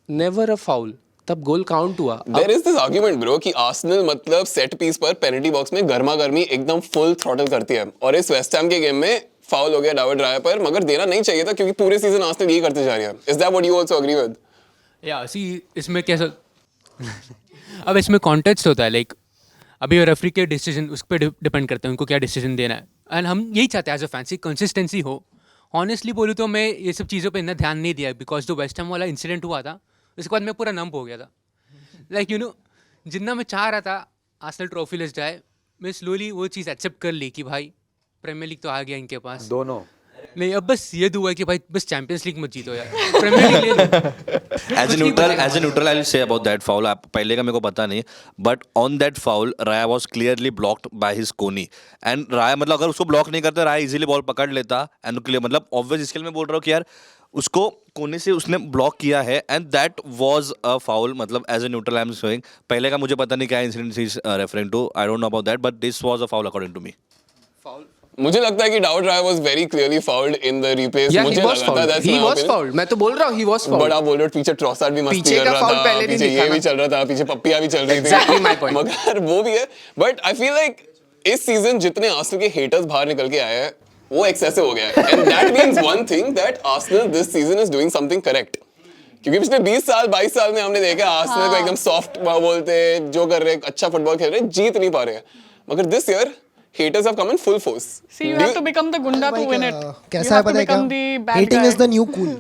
नेवर अ फाउल, तब गोल काउंट हुआ। There is this argument bro कि आर्सेनल मतलब सेट पीस पर पेनल्टी बॉक्स में गर्मा गर्मी एकदम फुल थ्रॉटल करती है, और इस वेस्ट हैम के गेम में फाउल हो गया डाविड राया पर, मगर देना नहीं चाहिए था क्योंकि पूरे सीजन आर्सेनल यही करते जा रही है। Is that what you also agree with? या सी इसमें कैसा अब इसमें कॉन्टेक्स्ट होता है, लाइक अभी रेफरी के डिसीजन उस पर डिपेंड करते हैं उनको क्या डिसीजन देना है, एंड हम यही चाहते हैं एज अ फैंसी कंसिस्टेंसी हो। ऑनेस्टली बोलूँ तो मैं ये सब चीज़ों पे इतना ध्यान नहीं दिया, बिकॉज जो वेस्ट हैम वाला इंसिडेंट हुआ था उसके बाद मैं पूरा नंब हो गया था, लाइक यू नो जितना मैं चाह रहा था आर्सेनल ट्रॉफी ले जाए, मैं स्लोली वो चीज़ एक्सेप्ट कर ली कि भाई प्रीमियर लीग तो आ गया इनके पास, दोनों नहीं अब बस ये दुआ है कि भाई बस चैंपियंस लीग मत जीतो यार, प्रीमियर लीग ले लो। As a neutral I will say about that foul, आप पहले का मेरे को पता नहीं, but on that foul Raya was clearly blocked by his कोनी, एंड राया मतलब अगर उसको ब्लॉक नहीं करता राया इजीली बॉल पकड़ लेता, एंड क्लियर मतलब ऑब्वियस इसके लिए मैं बोल रहा हूँ कि यार उसको कोने से उसने ब्लॉक किया है, and that was a foul, मतलब as a neutral I am saying, पहले का मुझे पता नहीं क्या incident is referring to, I don't know about that, but this was a foul according to me. मुझे लगता है कि David Raya was very clearly fouled in the replays, मुझे लगा था दैट्स ही वाज फाउल्ड, मैं तो बोल रहा हूँ ही वाज फाउल्ड। बट आप बोल रहे हो पीछे ट्रॉसार्ड भी मस्ती कर रहा था, पीछे ये भी चल रहा था, पीछे पप्पिया भी चल रही थी, Exactly my point. मगर वो भी है, बट आई फील लाइक इस सीजन जितने आर्सेनल के हेटर्स बाहर निकल के आए हैं वो एक्सेसिव हो गया है, and that means one thing that Arsenal this season is doing something correct, क्योंकि पिछले 20 साल 22 साल में हमने देखा आर्सेनल को एकदम सॉफ्ट बोलते हैं, जो कर रहे हैं अच्छा फुटबॉल खेल रहे हैं, जीत नहीं पा रहे हैं, मगर this year haters have come in full force. See, you have to become the gunda to win it. कैसा है पता है क्या? Hating is the new cool.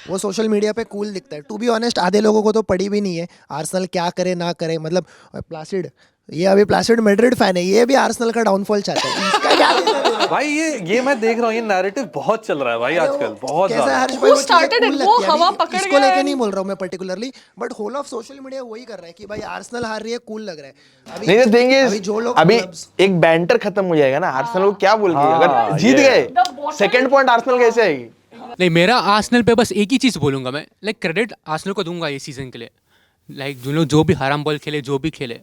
वो सोशल मीडिया पे कूल दिखता है। टू बी ऑनेस्ट आधे लोगों को तो पड़ी भी नहीं है आर्सेनल क्या करे ना करे, मतलब प्लासिड, ये अभी प्लासिड मैड्रिड फैन है, ये भी आर्सेनल का डाउनफॉल चाहता है, इसका क्या लेना देना? भाई ये मैं देख रहा हूँ, ये नैरेटिव बहुत चल रहा है भाई आजकल, बहुत कैसा है ज्यादा। हर्ष भाई, वो started it? वो हवा पकड़ इसको गया लेके है। नहीं बोल रहा हूँ मैं particularly, but whole of social media वही कर रहा है कि भाई आर्सेनल हार रही है, कूल लग रहा है। नहीं द थिंग अभी इज जो लोग अभी clubs- एक बैंटर खत्म हो जाएगा ना, आर्सेनल को क्या बोल के अगर जीत गए सेकंड पॉइंट आर्सेनल कैसे आएगी? नहीं मेरा आर्सेनल पे बस एक ही चीज़ बोलूँगा मैं, लाइक क्रेडिट आर्सेनल को दूंगा ये सीज़न के लिए, लाइक जो लोग जो भी हराम बॉल खेले जो भी खेले,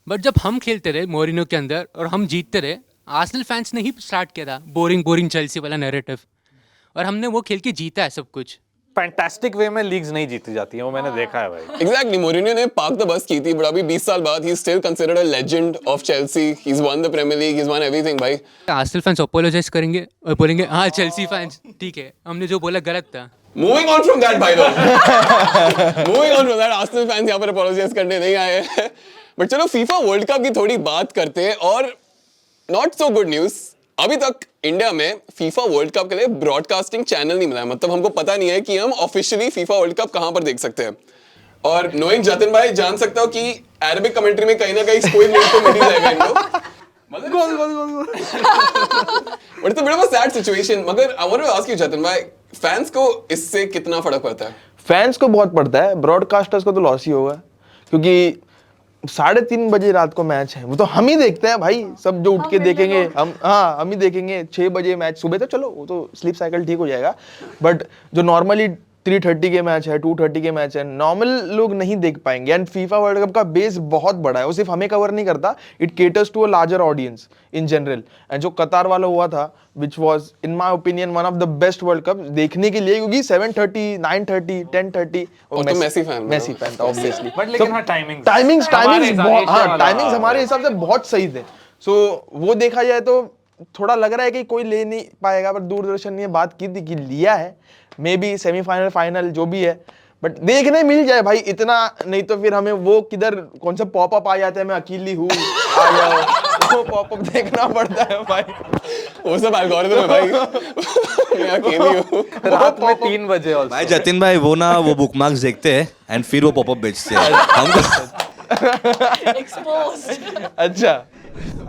बट जब हम खेलते रहे मोरिनो के अंदर और हम जीतते रहे, आर्सेनल फैंस ने ही स्टार्ट किया था बोरिंग चेल्सी वाला नैरेटिव, और हमने वो खेल के जीता है सब कुछ। फैंटास्टिक वे में लीग्स नहीं जीती जाती हैं, वो मैंने देखा है भाई। Exactly, Mourinho ने पार्क द बस की थी, बट अभी 20 साल बाद he is still considered a legend of Chelsea. He's won the Premier League, he's won everything भाई। आर्सेनल फैंस अपोलोजाइज करेंगे और बोलेंगे हाँ चेल्सी फैंस ठीक है हमने जो बोला गलत था। Moving on from that, by the way. Moving on from that, Arsenal fans यहाँ पर apologize करने नहीं आए हैं। बट चलो FIFA वर्ल्ड कप की थोड़ी बात करते हैं, और not so good news, अभी तक इंडिया में FIFA वर्ल्ड कप के लिए ब्रॉडकास्टिंग चैनल नहीं मिला है, मतलब हमको पता नहीं है कि हम ऑफिशियली FIFA वर्ल्ड कप कहाँ पर देख सकते हैं। और नोइंग जतिन भाई जान सकता हो कि अरबिक कमेंट्री में कहीं ना कहीं कोई लिंक तो मिल ही जाएगा इनको। But it's a bit of a sad situation. मगर I want to ask you Jatin भाई, फैंस को इससे कितना फर्क पड़ता है? फैंस को बहुत पड़ता है, ब्रॉडकास्टर्स को तो लॉस ही होगा, क्योंकि 3:30 बजे रात को मैच है, वो तो हम ही देखते हैं भाई, सब जो उठ के देखेंगे हम ही देखेंगे। 6 बजे मैच सुबह तो चलो वो तो स्लीप साइकिल ठीक हो जाएगा, बट जो नॉर्मली 3:30 के मैच है, 2:30 के मैच है, नॉर्मल लोग नहीं देख पाएंगे। एंड फीफा वर्ल्ड कप का बेस बहुत बड़ा है, वो सिर्फ हमें कवर नहीं करता, it caters to a larger audience in general. And जो कतार वाला हुआ था, which was in my opinion one of the best World Cup देखने के लिए, क्योंकि 7:30, 9:30, 10:30 और तो मेसी फैन था ऑब्वियसली। बट लेकिन हाँ टाइमिंग्स टाइमिंग्स हमारे हिसाब से बहुत सही थे। सो वो देखा जाए तो थोड़ा लग रहा है कि कोई ले नहीं पाएगा, पर दूरदर्शन ने बात की थी कि लिया है, मे बी सेमीफाइनल फाइनल जो भी है, बट देखने मिल जाए भाई इतना, नहीं तो फिर हमें वो किधर कौन सा पॉपअप आ जाता है, मैं अकेली हूँ आ जाओ, वो पॉपअप देखना पड़ता है भाई, वो सब एल्गोरिथम है भाई। मैं अकेली हूँ रात में 3 बजे। और भाई जतिन भाई वो ना वो बुकमार्क्स देखते हैं एंड फिर वो पॉपअप बेचते हैं हमको। Exposed. अच्छा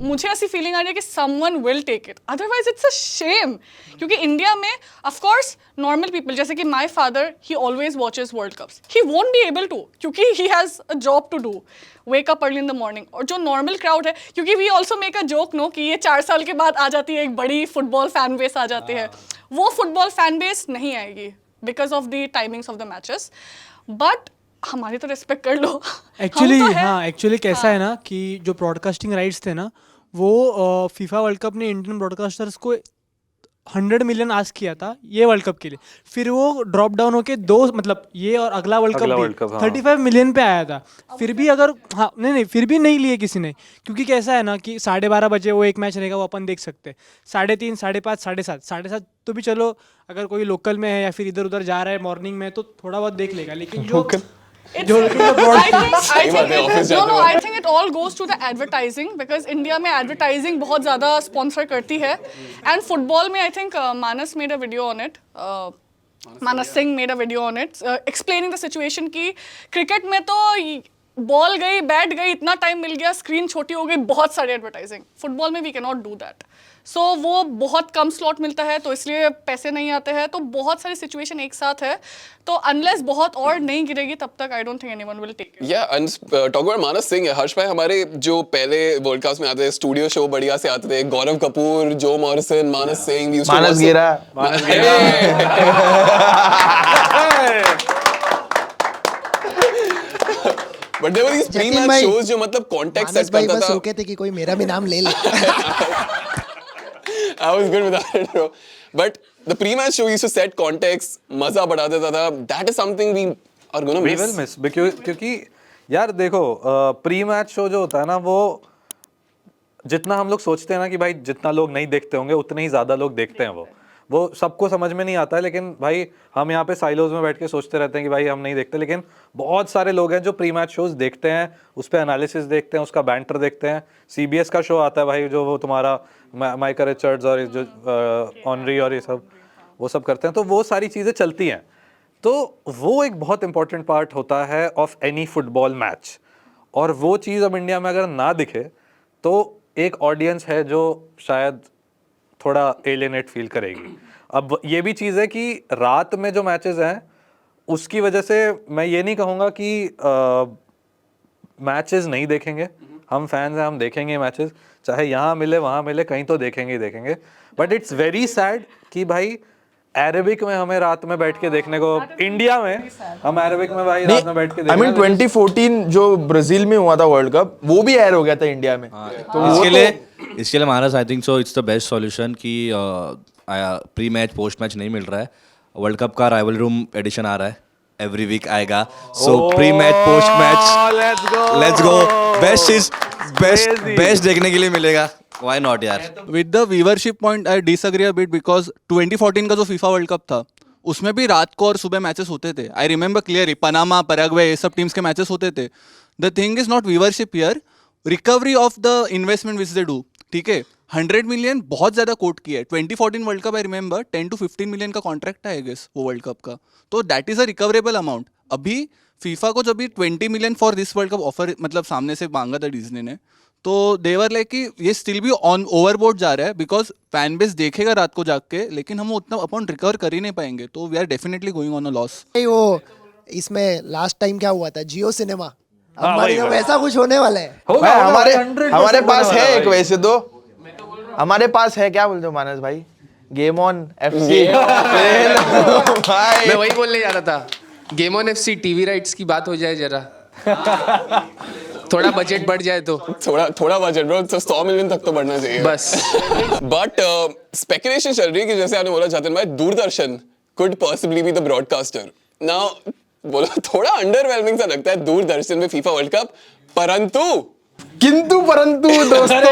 मुझे ऐसी फीलिंग आ रही है कि someone will take it, otherwise it's a shame. क्योंकि इंडिया में ऑफ कोर्स नॉर्मल पीपल जैसे कि my father, he always watches world cups, he won't be able to क्योंकि he has a job to do, wake up early in the morning. और जो normal crowd है, क्योंकि we also make a joke no कि ये 4 साल के बाद आ जाती है एक बड़ी फुटबॉल फैन बेस आ जाती है, वो फुटबॉल फैन बेस नहीं आएगी because of the timings of the matches. But हमारी तो रिस्पेक्ट कर लो. एक्चुअली हाँ, एक्चुअली कैसा है ना कि जो ब्रॉडकास्टिंग राइट्स थे ना, वो फीफा वर्ल्ड कप ने इंडियन ब्रॉडकास्टर्स को 100 मिलियन आस्क किया था ये वर्ल्ड कप के लिए. फिर वो ड्रॉप डाउन होके मतलब ये और अगला वर्ल्ड कप भी 35 मिलियन पे आया था. फिर भी अगर हाँ नहीं फिर भी नहीं लिए किसी ने, क्योंकि कैसा है ना कि 12:30 बजे वो एक मैच रहेगा, वो अपन देख सकते हैं. 3:30, 5:30, 7:30 तो भी चलो, अगर कोई लोकल में है या फिर इधर उधर जा रहा है मॉर्निंग में तो थोड़ा बहुत देख लेगा. लेकिन जो I think it all goes to the advertising because India में advertising बहुत ज़्यादा sponsor करती है. And football में I think Manas made a video on it. Manas Singh made a video on it explaining the situation कि cricket में तो ball गई, बैट गई, इतना टाइम मिल गया, स्क्रीन छोटी हो गई, बहुत सारी एडवर्टाइजिंग. फुटबॉल में we can not do that. So वो बहुत कम स्लॉट मिलता है तो इसलिए पैसे नहीं आते हैं. तो बहुत सारी सिचुएशन एक साथ है, तो अनलेस बहुत और नहीं गिरेगी तब तक I don't think anyone will take it. या टॉक अबाउट मानस सिंह, हर्ष भाई हमारे जो पहले वर्ल्ड कास्ट में आते थे, स्टूडियो शो बढ़िया से आते थे, गौरव कपूर, जो Morrison, Manas Singh, Manas Gera. But there were these pre match shows जो मतलब कॉन्टेक्स्ट सेट करता था. बस रुके थे कि कोई मेरा भी नाम ले ले. I was good with that, bro. But the pre-match show used to set context, मजा बढ़ा देता था. That is something we are gonna miss. We will miss क्योंकि यार देखो प्री मैच शो जो होता है ना, वो जितना हम लोग सोचते हैं ना कि भाई जितना लोग नहीं देखते होंगे उतने ही ज़्यादा लोग देखते हैं, वो सबको समझ में नहीं आता है. लेकिन भाई हम यहाँ पे साइलोज में बैठ के सोचते रहते हैं कि भाई हम नहीं देखते, लेकिन बहुत सारे लोग हैं जो प्री मैच शोज देखते हैं, उस पर एनालिसिस देखते हैं, उसका बैंटर देखते हैं. CBS का शो आता है भाई जो वो तुम्हारा माइकल रिचर्ड्स और जो ऑनरी और ये सब वो सब करते हैं, तो वो सारी चीज़ें चलती हैं. तो वो एक बहुत इंपॉर्टेंट पार्ट होता है ऑफ एनी फुटबॉल मैच. और वो चीज़ अब इंडिया में अगर ना दिखे तो एक ऑडियंस है जो शायद थोड़ा एलियनेट फील करेगी. अब ये भी चीज़ है कि रात में जो मैचेस हैं उसकी वजह से मैं ये नहीं कहूँगा कि मैचेस नहीं देखेंगे. हम फैंस हैं, हम देखेंगे मैचेस, चाहे यहाँ मिले वहाँ मिले, कहीं तो देखेंगे ही देखेंगे. बट इट्स वेरी सैड कि भाई अरेबिक में हमें रात में बैठ के देखने को, इंडिया में हम अरेबिक में भाई रात में बैठ के देखने. I mean 2014 जो ब्राजील में हुआ था वर्ल्ड कप, वो भी एयर हो गया था इंडिया में. तो इसके लिए महाराज I think so it's the best solution कि प्री मैच पोस्ट मैच नहीं मिल रहा है. वर्ल्ड कप का राइवल रूम एडिशन आ रहा है, एवरी वीक आएगा. So pre match post match let's go. Best चीज बेस्ट देखने के लिए मिलेगा. Why not यार? With the viewership point, I disagree a bit because 2014 का जो FIFA वर्ल्ड कप था उसमें भी रात को और सुबह मैचेस होते थे. I remember clearly, Panama, Paraguay, ये सब टीम्स के मैचेस होते थे. The thing is not viewership here, recovery of the investment which they do. ठीक है, 100 मिलियन बहुत ज़्यादा कोट किया है. 2014 world cup I remember 10 to 15 million का कॉन्ट्रैक्ट है आई गेस वो वर्ल्ड कप का. तो that is a recoverable amount. अभी फीफा को जब भी 20 million for this world cup offer मतलब सामने से मांगा था डिज्नी ने, तो देवर लाइक कि ये स्टिल भी ऑन ओवरबोर्ड जा रहा है बिकॉज फैन बेस देखेगा रात को जाग के, लेकिन हम उतना अपन रिकवर कर ही नहीं पाएंगे. तो we are definitely going on a loss. वो इसमें लास्ट टाइम क्या हुआ था, जियो सिनेमा, हमारे वैसा कुछ होने वाला है. हमारे पास है एक, वैसे तो हमारे पास है, क्या बोलते हो मानस भाई, गेम ऑन FC. मैं वही बोलने जा रहा था, game on FC TV rights की बात हो जाए जरा. थोड़ा बजट बढ़ जाए तो थोड़ा बजट ब्रो, तो 100 मिलियन तक तो बढ़ना चाहिए बस. बट स्पेकुलेशन चल रही है कि जैसे आपने बोला जातिन भाई, Doordarshan could possibly be the broadcaster. Now बोलो थोड़ा अंडरवेलमिंग सा लगता है दूरदर्शन में फीफा वर्ल्ड कप, परंतु दोस्तों Doordarshan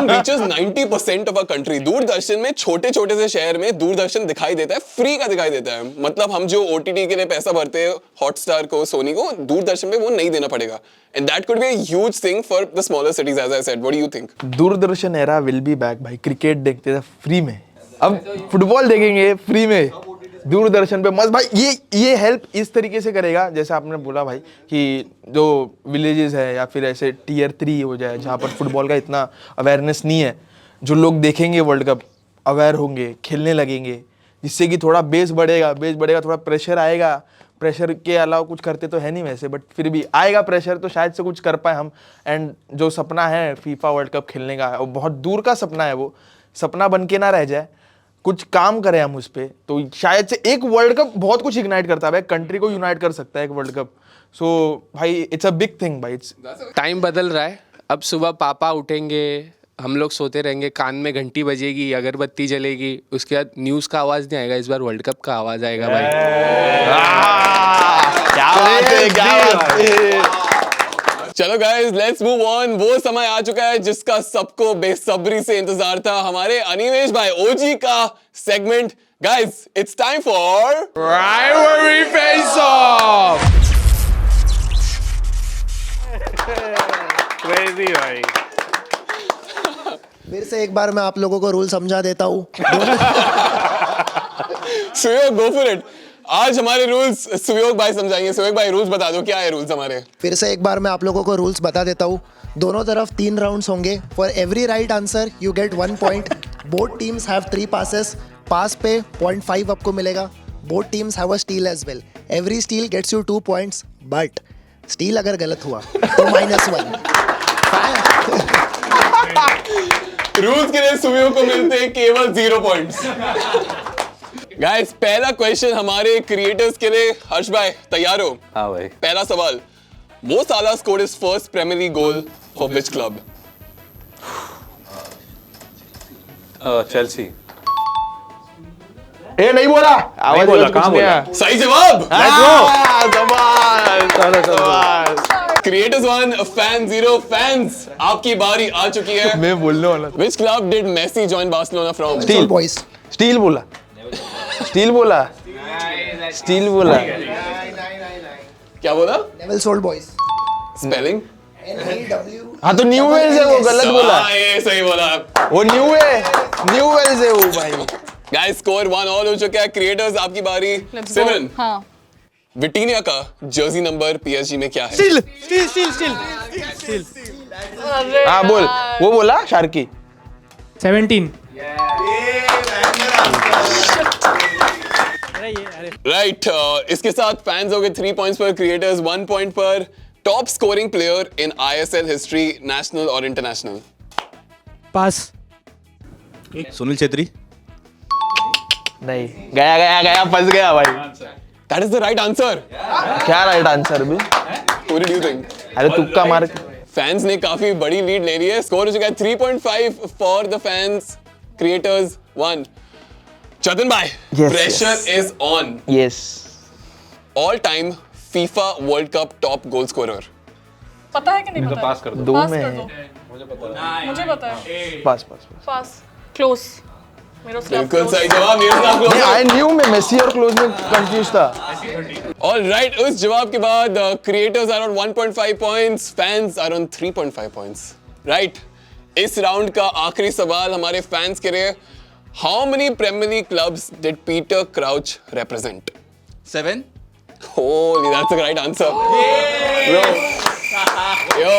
reaches 90% of our country. Doordarshan में छोटे छोटे से शहर में दूरदर्शन दिखाई देता है, फ्री का दिखाई देता है. मतलब हम जो OTT के लिए पैसा भरते हैं, हॉटस्टार को, सोनी को, दूरदर्शन में वो नहीं देना पड़ेगा. And that could be a huge thing for the smaller cities, as I said. What do you think? Doordarshan era will be back भाई. क्रिकेट देखते थे फ्री में, अब फुटबॉल देखेंगे फ्री में. दूरदर्शन पे मस्त भाई ये हेल्प इस तरीके से करेगा जैसे आपने बोला भाई कि जो विलेजेस है या फिर ऐसे टियर 3 हो जाए जहाँ पर फुटबॉल का इतना अवेयरनेस नहीं है, जो लोग देखेंगे वर्ल्ड कप अवेयर होंगे, खेलने लगेंगे, जिससे कि थोड़ा बेस बढ़ेगा, थोड़ा प्रेशर आएगा। प्रेशर के अलावा कुछ करते तो है नहीं वैसे, बट फिर भी आएगा प्रेशर, तो शायद से कुछ कर पाए हम। एंड जो सपना है फीफा वर्ल्ड कप खेलने का, वो बहुत दूर का सपना है, वो सपना बन के ना रह जाए, कुछ काम करें हम उस पर, तो शायद से एक वर्ल्ड कप बहुत कुछ इग्नाइट करता है भाई, कंट्री को यूनाइट कर सकता है एक वर्ल्ड कप। सो भाई इट्स अ बिग थिंग भाई। टाइम बदल रहा है, अब सुबह पापा उठेंगे, हम लोग सोते रहेंगे, कान में घंटी बजेगी, अगरबत्ती जलेगी, उसके बाद न्यूज़ का आवाज़ नहीं आएगा, इस बार वर्ल्ड कप का आवाज़ आएगा भाई। क्या बात है। चलो गाइस लेट्स मूव ऑन। वो समय आ चुका है जिसका सबको बेसब्री से इंतजार था, हमारे अनिमेश भाई ओजी का segment. Guys it's time for rivalry face of. Crazy भाई। फिर से एक बार मैं आप लोगों को रूल समझा देता हूँ। सुयोग गो फॉर इट। आज हमारे रूल्स सुयोग भाई समझाएंगे। सुयोग भाई रूल्स बता दो, क्या है रूल्स हमारे? फिर से एक बार मैं आप लोगों को रूल्स बता देता हूँ। दोनों तरफ 3 राउंड्स होंगे। For every right answer you get 1 point. Both teams have 3 passes। Pass पे 0.5 आपको मिलेगा। Both teams have a steal as well. Every steal gets you 2 points, but steal अगर गलत हुआ तो -1। रूल्स के लिए सुयोग को मिलते हैं केवल 0 पॉइंट्स। गाइस पहला क्वेश्चन हमारे क्रिएटर्स के लिए। हर्ष भाई तैयार हो? हाँ भाई। पहला सवाल, Mo Salah scored his first Premier League goal for which club? Chelsea. ए नहीं बोला, आवाज बोला, कुछ कहाँ नहीं बोला? आया। सही जवाब। कमाल। Creators 1 fan 0 fans, आपकी बारी आ चुकी है। मैं बोलने वाला था। Which club did Messi join Barcelona from? Steel boys. Steel बोला। क्या बोला? नेवल्स ओल्ड बॉयज। स्पेलिंग? हाँ तो न्यू वेल्स है, वो गलत बोला। ये सही बोला। वो न्यू वेल्स है वो भाई। गाइस स्कोर 1 ऑल हो चुका है। क्रिएटर्स आपकी बारी। Let's go. सिमरन, हाँ। विटीनिया का जर्सी नंबर पीएसजी में क्या है? स्टील। हाँ बोल, वो बोला शार्की। 17। राइट इसके साथ फैंस हो गए 3 पॉइंट्स पर, क्रिएटर्स 1 पॉइंट पर। Top scoring player in ISL history, national और इंटरनेशनल? पास। सुनील छेत्री। नहीं, गया फंस गया भाई। That is the right answer. क्या राइट आंसर भी? Who did you think? अरे तुक्का मार। फैंस ने काफी बड़ी लीड ले ली है। स्कोर हो चुका है 3.5 फॉर द फैंस, क्रिएटर्स 1। चतन भाई, Yes, pressure is on. Yes. All time FIFA World cup top goal scorer? पता है कि नहीं पता? पास कर दो। 2 पास में कर है। दो। मुझे पता है। पास। पास। क्लोज। मिरोस्लाव बिल्कुल क्लोज। सही जवाब। Miroslav Klose. आई न्यू में मेसी और क्लोज में कंफ्यूज था। ऑलराइट, उस जवाब के बाद creators are on 1.5 points, fans are on 3.5 points. Right, इस राउंड का आखिरी सवाल हमारे फैंस के लिए। How many Premier League clubs did Peter Crouch represent? 7। Holy, that's the right answer. Yo,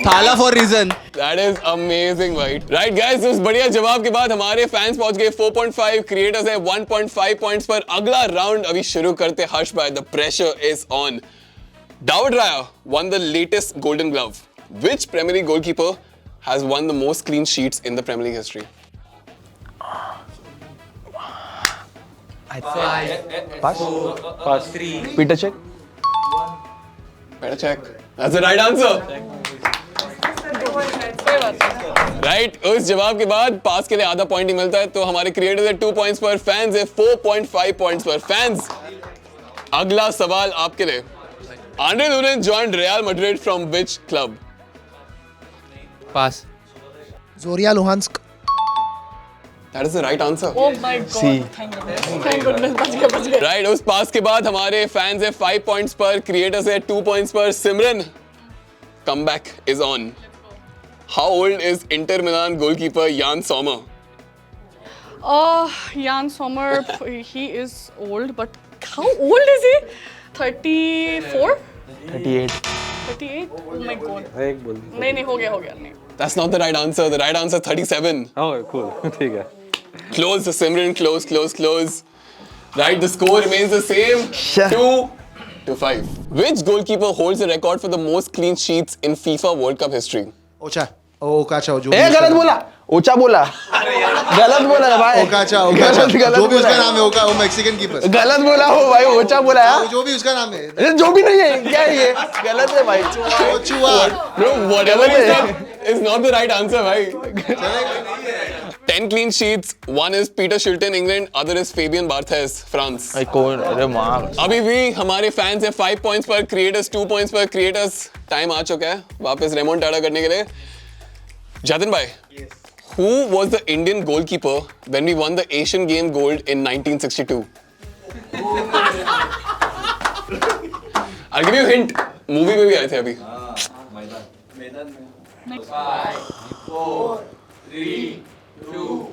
Thala for reason. that is amazing, right? Right, guys, इस बढ़िया जवाब के बाद हमारे फैंस पहुंच गए 4.5, क्रिएटर्स है 1.5 पॉइंट्स पर। अगला राउंड अभी शुरू करते। हर्ष भाई, the pressure is on. David Raya won the latest Golden Glove. Which Premier League goalkeeper has won the most clean sheets in the Premier League history? Pass. Petr Cech. Better check. That's the right answer. सही बात है। Right, उस जवाब के बाद पास के लिए आधा पॉइंट ही मिलता है, तो हमारे क्रिएटर्स है 2 पॉइंट्स पर, फैंस है 4.5 पॉइंट्स पर। फैंस, अगला सवाल आपके लिए। Andre Lunin joined Real Madrid from which club? Pass. Zorya Luhansk. That is the right answer. Oh my God. Thank goodness. बच गए। राइट, उस पास के बाद हमारे फैंस है 5 पॉइंट्स पर, क्रिएटर्स है 2 पॉइंट्स पर। Simran, comeback is on. How old is Inter Milan goalkeeper Yann Sommer? Jan Sommer, he is old, but how old is he? 34? 38. 38? Oh my god. एक बोल नहीं हो गया नहीं. That's not the right answer. The right answer 37. Oh, cool. ठीक है. Close, Simran. Close. Right, the score remains the same. 2-5. Which goalkeeper holds the record for the most clean sheets in FIFA World Cup history? Ocha जो ए गलत बोला, ऊंचा बोला, गलत बोला है भाई, ओकाचा गलत जो भी बोला उसका है। नाम है वो मैक्सिकन कीपर गलत बोला हो भाई, ऊंचा बोला है, जो भी उसका नाम है अरे जो भी नहीं है, क्या है ये, गलत है भाई, ओचुआ Bro, whatever you said is not the right answer, bhai. 10 clean sheets. One is Peter Shilton, England. Other is Fabian Barthez, France. भाई कौन, अरे माँ, अभी भी हमारे फैंस हैं 5 points पर, creators 2 points पर. creators टाइम आ चुका है वापस remontada करने के लिए. Jatin bhai, who was the Indian goalkeeper when we won the Asian Game gold in 1962? I'll give you a hint. Movie में भी आए थे अभी.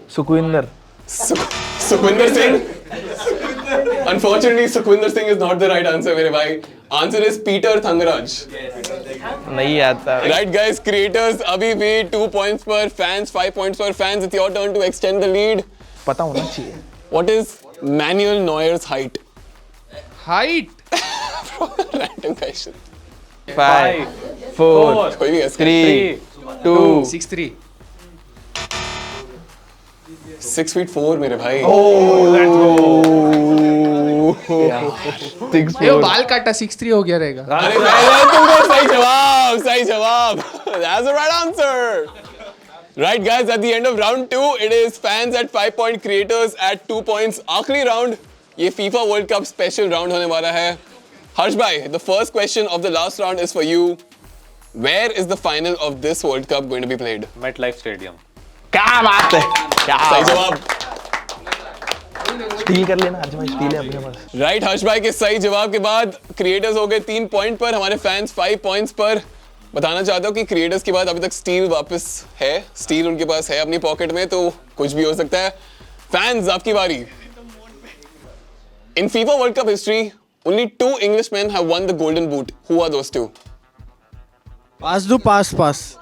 Sukhvinder, Sukhwinder Singh. Unfortunately, Sukhwinder Singh is not the right answer, मेरे भाई. Answer is Peter Thangaraj. नहीं आता. Right, guys. Creators अभी भी 2 points per. Fans 5 points per. Fans, it's your turn to extend the lead. पता होना चाहिए. What is Manuel Neuer's height? Height. Random question. 5, 4, कोई भी guess 3, 2. 6'3". 6'4" मेरे भाई. ये वो बाल काटा 6'3" हो गया रहेगा. अरे भाई, तुमको सही जवाब. That's the right answer. Right, guys, at the end of round 2, it is fans at 5 point, creators at 2 points. आखिरी round, ये FIFA World Cup special round होने वाला है. Harsh bhai, the first question of the last round is for you. Where is the final of this World Cup going to be played? MetLife Stadium. क्या बात है, क्या सही जवाब. Steel कर लेना, आज भाई स्टील है अपने पास. राइट, हर्ष भाई के सही जवाब के बाद क्रिएटर्स हो गए 3 पॉइंट पर, हमारे फैंस 5 पॉइंट्स पर. बताना चाहता हूँ कि क्रिएटर्स के बाद अभी तक स्टील वापस है. स्टील उनके पास है अपनी पॉकेट में, तो कुछ भी हो सकता है. फैंस, आपकी बारी. इन FIFA World Cup history, only 2 Englishmen have won the Golden Boot. Who are those 2? Pass.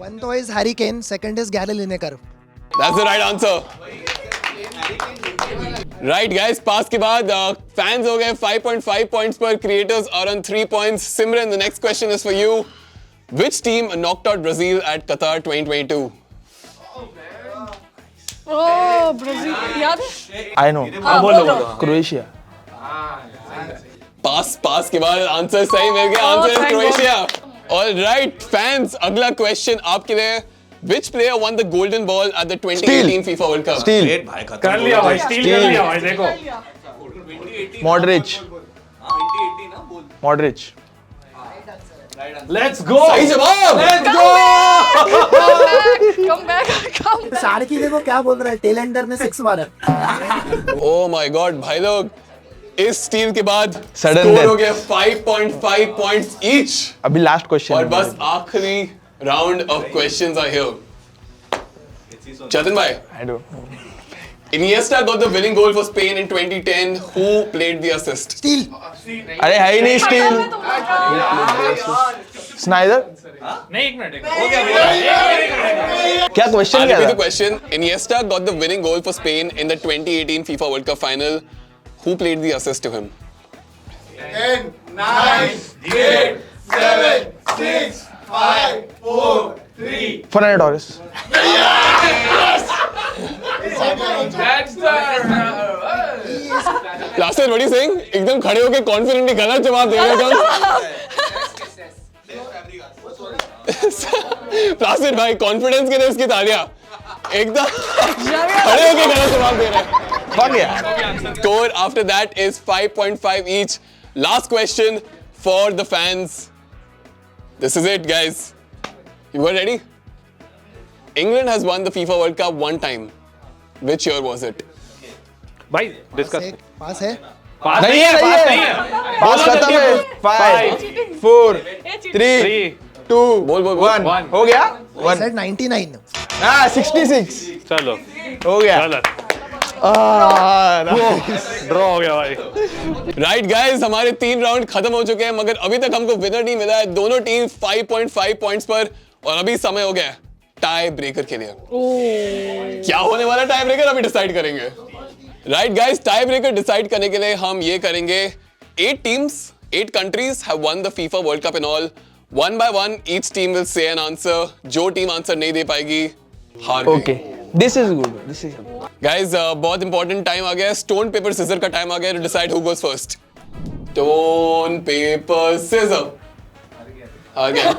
One तो is Harry Kane, second is Gary Lineker. That's the right answer. Right, guys, पास के बाद फैंस हो गए 5.5 points पर. Creators are on 3 points. Simran, the next question is for you. Which team knocked out Brazil at Qatar 2022? Oh, Brazil. याद है? I know. हाँ, बोलो. Croatia. पास के बाद आंसर सही मिल गया. Answer is Croatia. All right, fans, अगला क्वेश्चन आपके लिए. Which player won the golden ball at the 2018 FIFA World Cup? Steel. कर लिया भाई, स्टील कर लिया भाई, देखो. मॉडरिच. मॉडरिच. Let's go. सही जवाब. Come back. सारकी देखो क्या बोल रहा है, टेलेंडर ने 6 मारा. Oh my God, भाई लोग, इस स्टील के बाद Sudden स्कोर death. हो गया 5.5 points each. अभी लास्ट क्वेश्चन. और बस आखिरी round of questions are here. Jatin bhai, I don't know. Iniesta got the winning goal for Spain in 2010. Who played the assist? Steel. अरे है ही नहीं स्टील. स्नाइडर. नहीं, एक मिनट. हो गया. क्या क्वेश्चन I'll क्या repeat the था? question. Iniesta got the winning goal for Spain in the 2018 FIFA World Cup final. Who played the assist to him? 10 9 8 7 6 5 4 3 Fernando Torres. Plaster, what are you saying? एकदम खड़े होके confidently गलत जवाब दे रहे हो तुम. प्लास्टिक भाई, कॉन्फिडेंस के लिए उसकी तालियां. एकदम खड़े होके गलत जवाब दे रहे हैं. Fuck yeah. Score after that is 5.5 each. Last question for the fans. This is it, guys. You were ready? England has won the FIFA World Cup 1 time. Which year was it? भाई discuss. पास है. पास नहीं है, नहीं है. पास खत्म है. 5 4 3 2 बोल 1 हो गया. 1. said 99. हाँ 66 चलो हो गया गलत nice. ड्रॉ हो गया भाई राइट गाइस, हमारे 3 राउंड खत्म हो चुके हैं मगर अभी तक हमको विनर नहीं मिला है। दोनों टीम 5.5 पॉइंट्स पर और अभी समय हो गया टाई ब्रेकर के लिए। क्या होने वाला टाई ब्रेकर अभी डिसाइड करेंगे। Right guys, tie breaker decide करने के लिए हम ये करेंगे 8 teams 8 countries have won the FIFA World Cup and all. One by one, each team will say an answer. जो टीम आंसर नहीं दे पाएगी हार गई। Okay, this is good. This is Guys, बहुत इंपॉर्टेंट टाइम आ गया। स्टोन पेपर सीजर का time आ गया to decide who goes first. Stone paper scissor आ गया।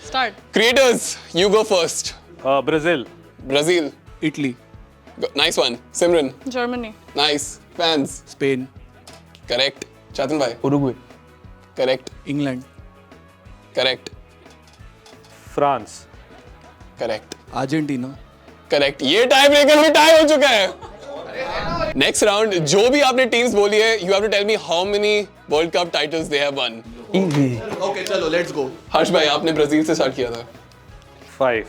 Start. Creators, you go first. Brazil Brazil. Italy, Nice one. Simran. Germany. Nice. Fans. Spain, Correct. Chatan bhai. Uruguay. Correct. England, Correct. France Correct. Argentina. Correct. ये tie breaker में tie हो चुका है। Next round, जो भी आपने teams बोली है, you have to tell me how many World Cup titles they have won. Easy. Okay, चलो let's go. हर्ष भाई, आपने ब्राजील से स्टार्ट किया था। 5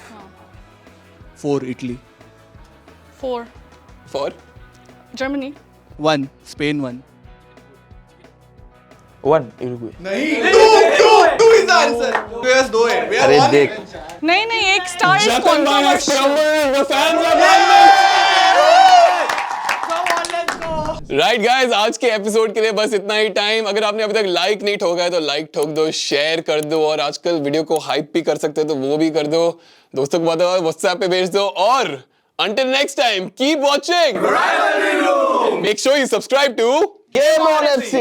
4 Italy, 4. 4 Germany. 1 Spain, 1. 1 Uruguay. Two is the answer. Yes, do it. We are अरे one. देख नहीं एक स्टार इज जतन भाई has controversial. crumbled. The fans are blinded. Right guys, आज के एपिसोड के लिए बस इतना ही टाइम। अगर आपने अभी तक लाइक नहीं ठोका है तो लाइक ठोक दो, शेयर कर दो और आजकल वीडियो को हाइप भी कर सकते हो तो वो भी कर दो। दोस्तों को बताओ, व्हाट्सएप पे भेज दो और until next time keep watching. Make sure you subscribe to Game on FC.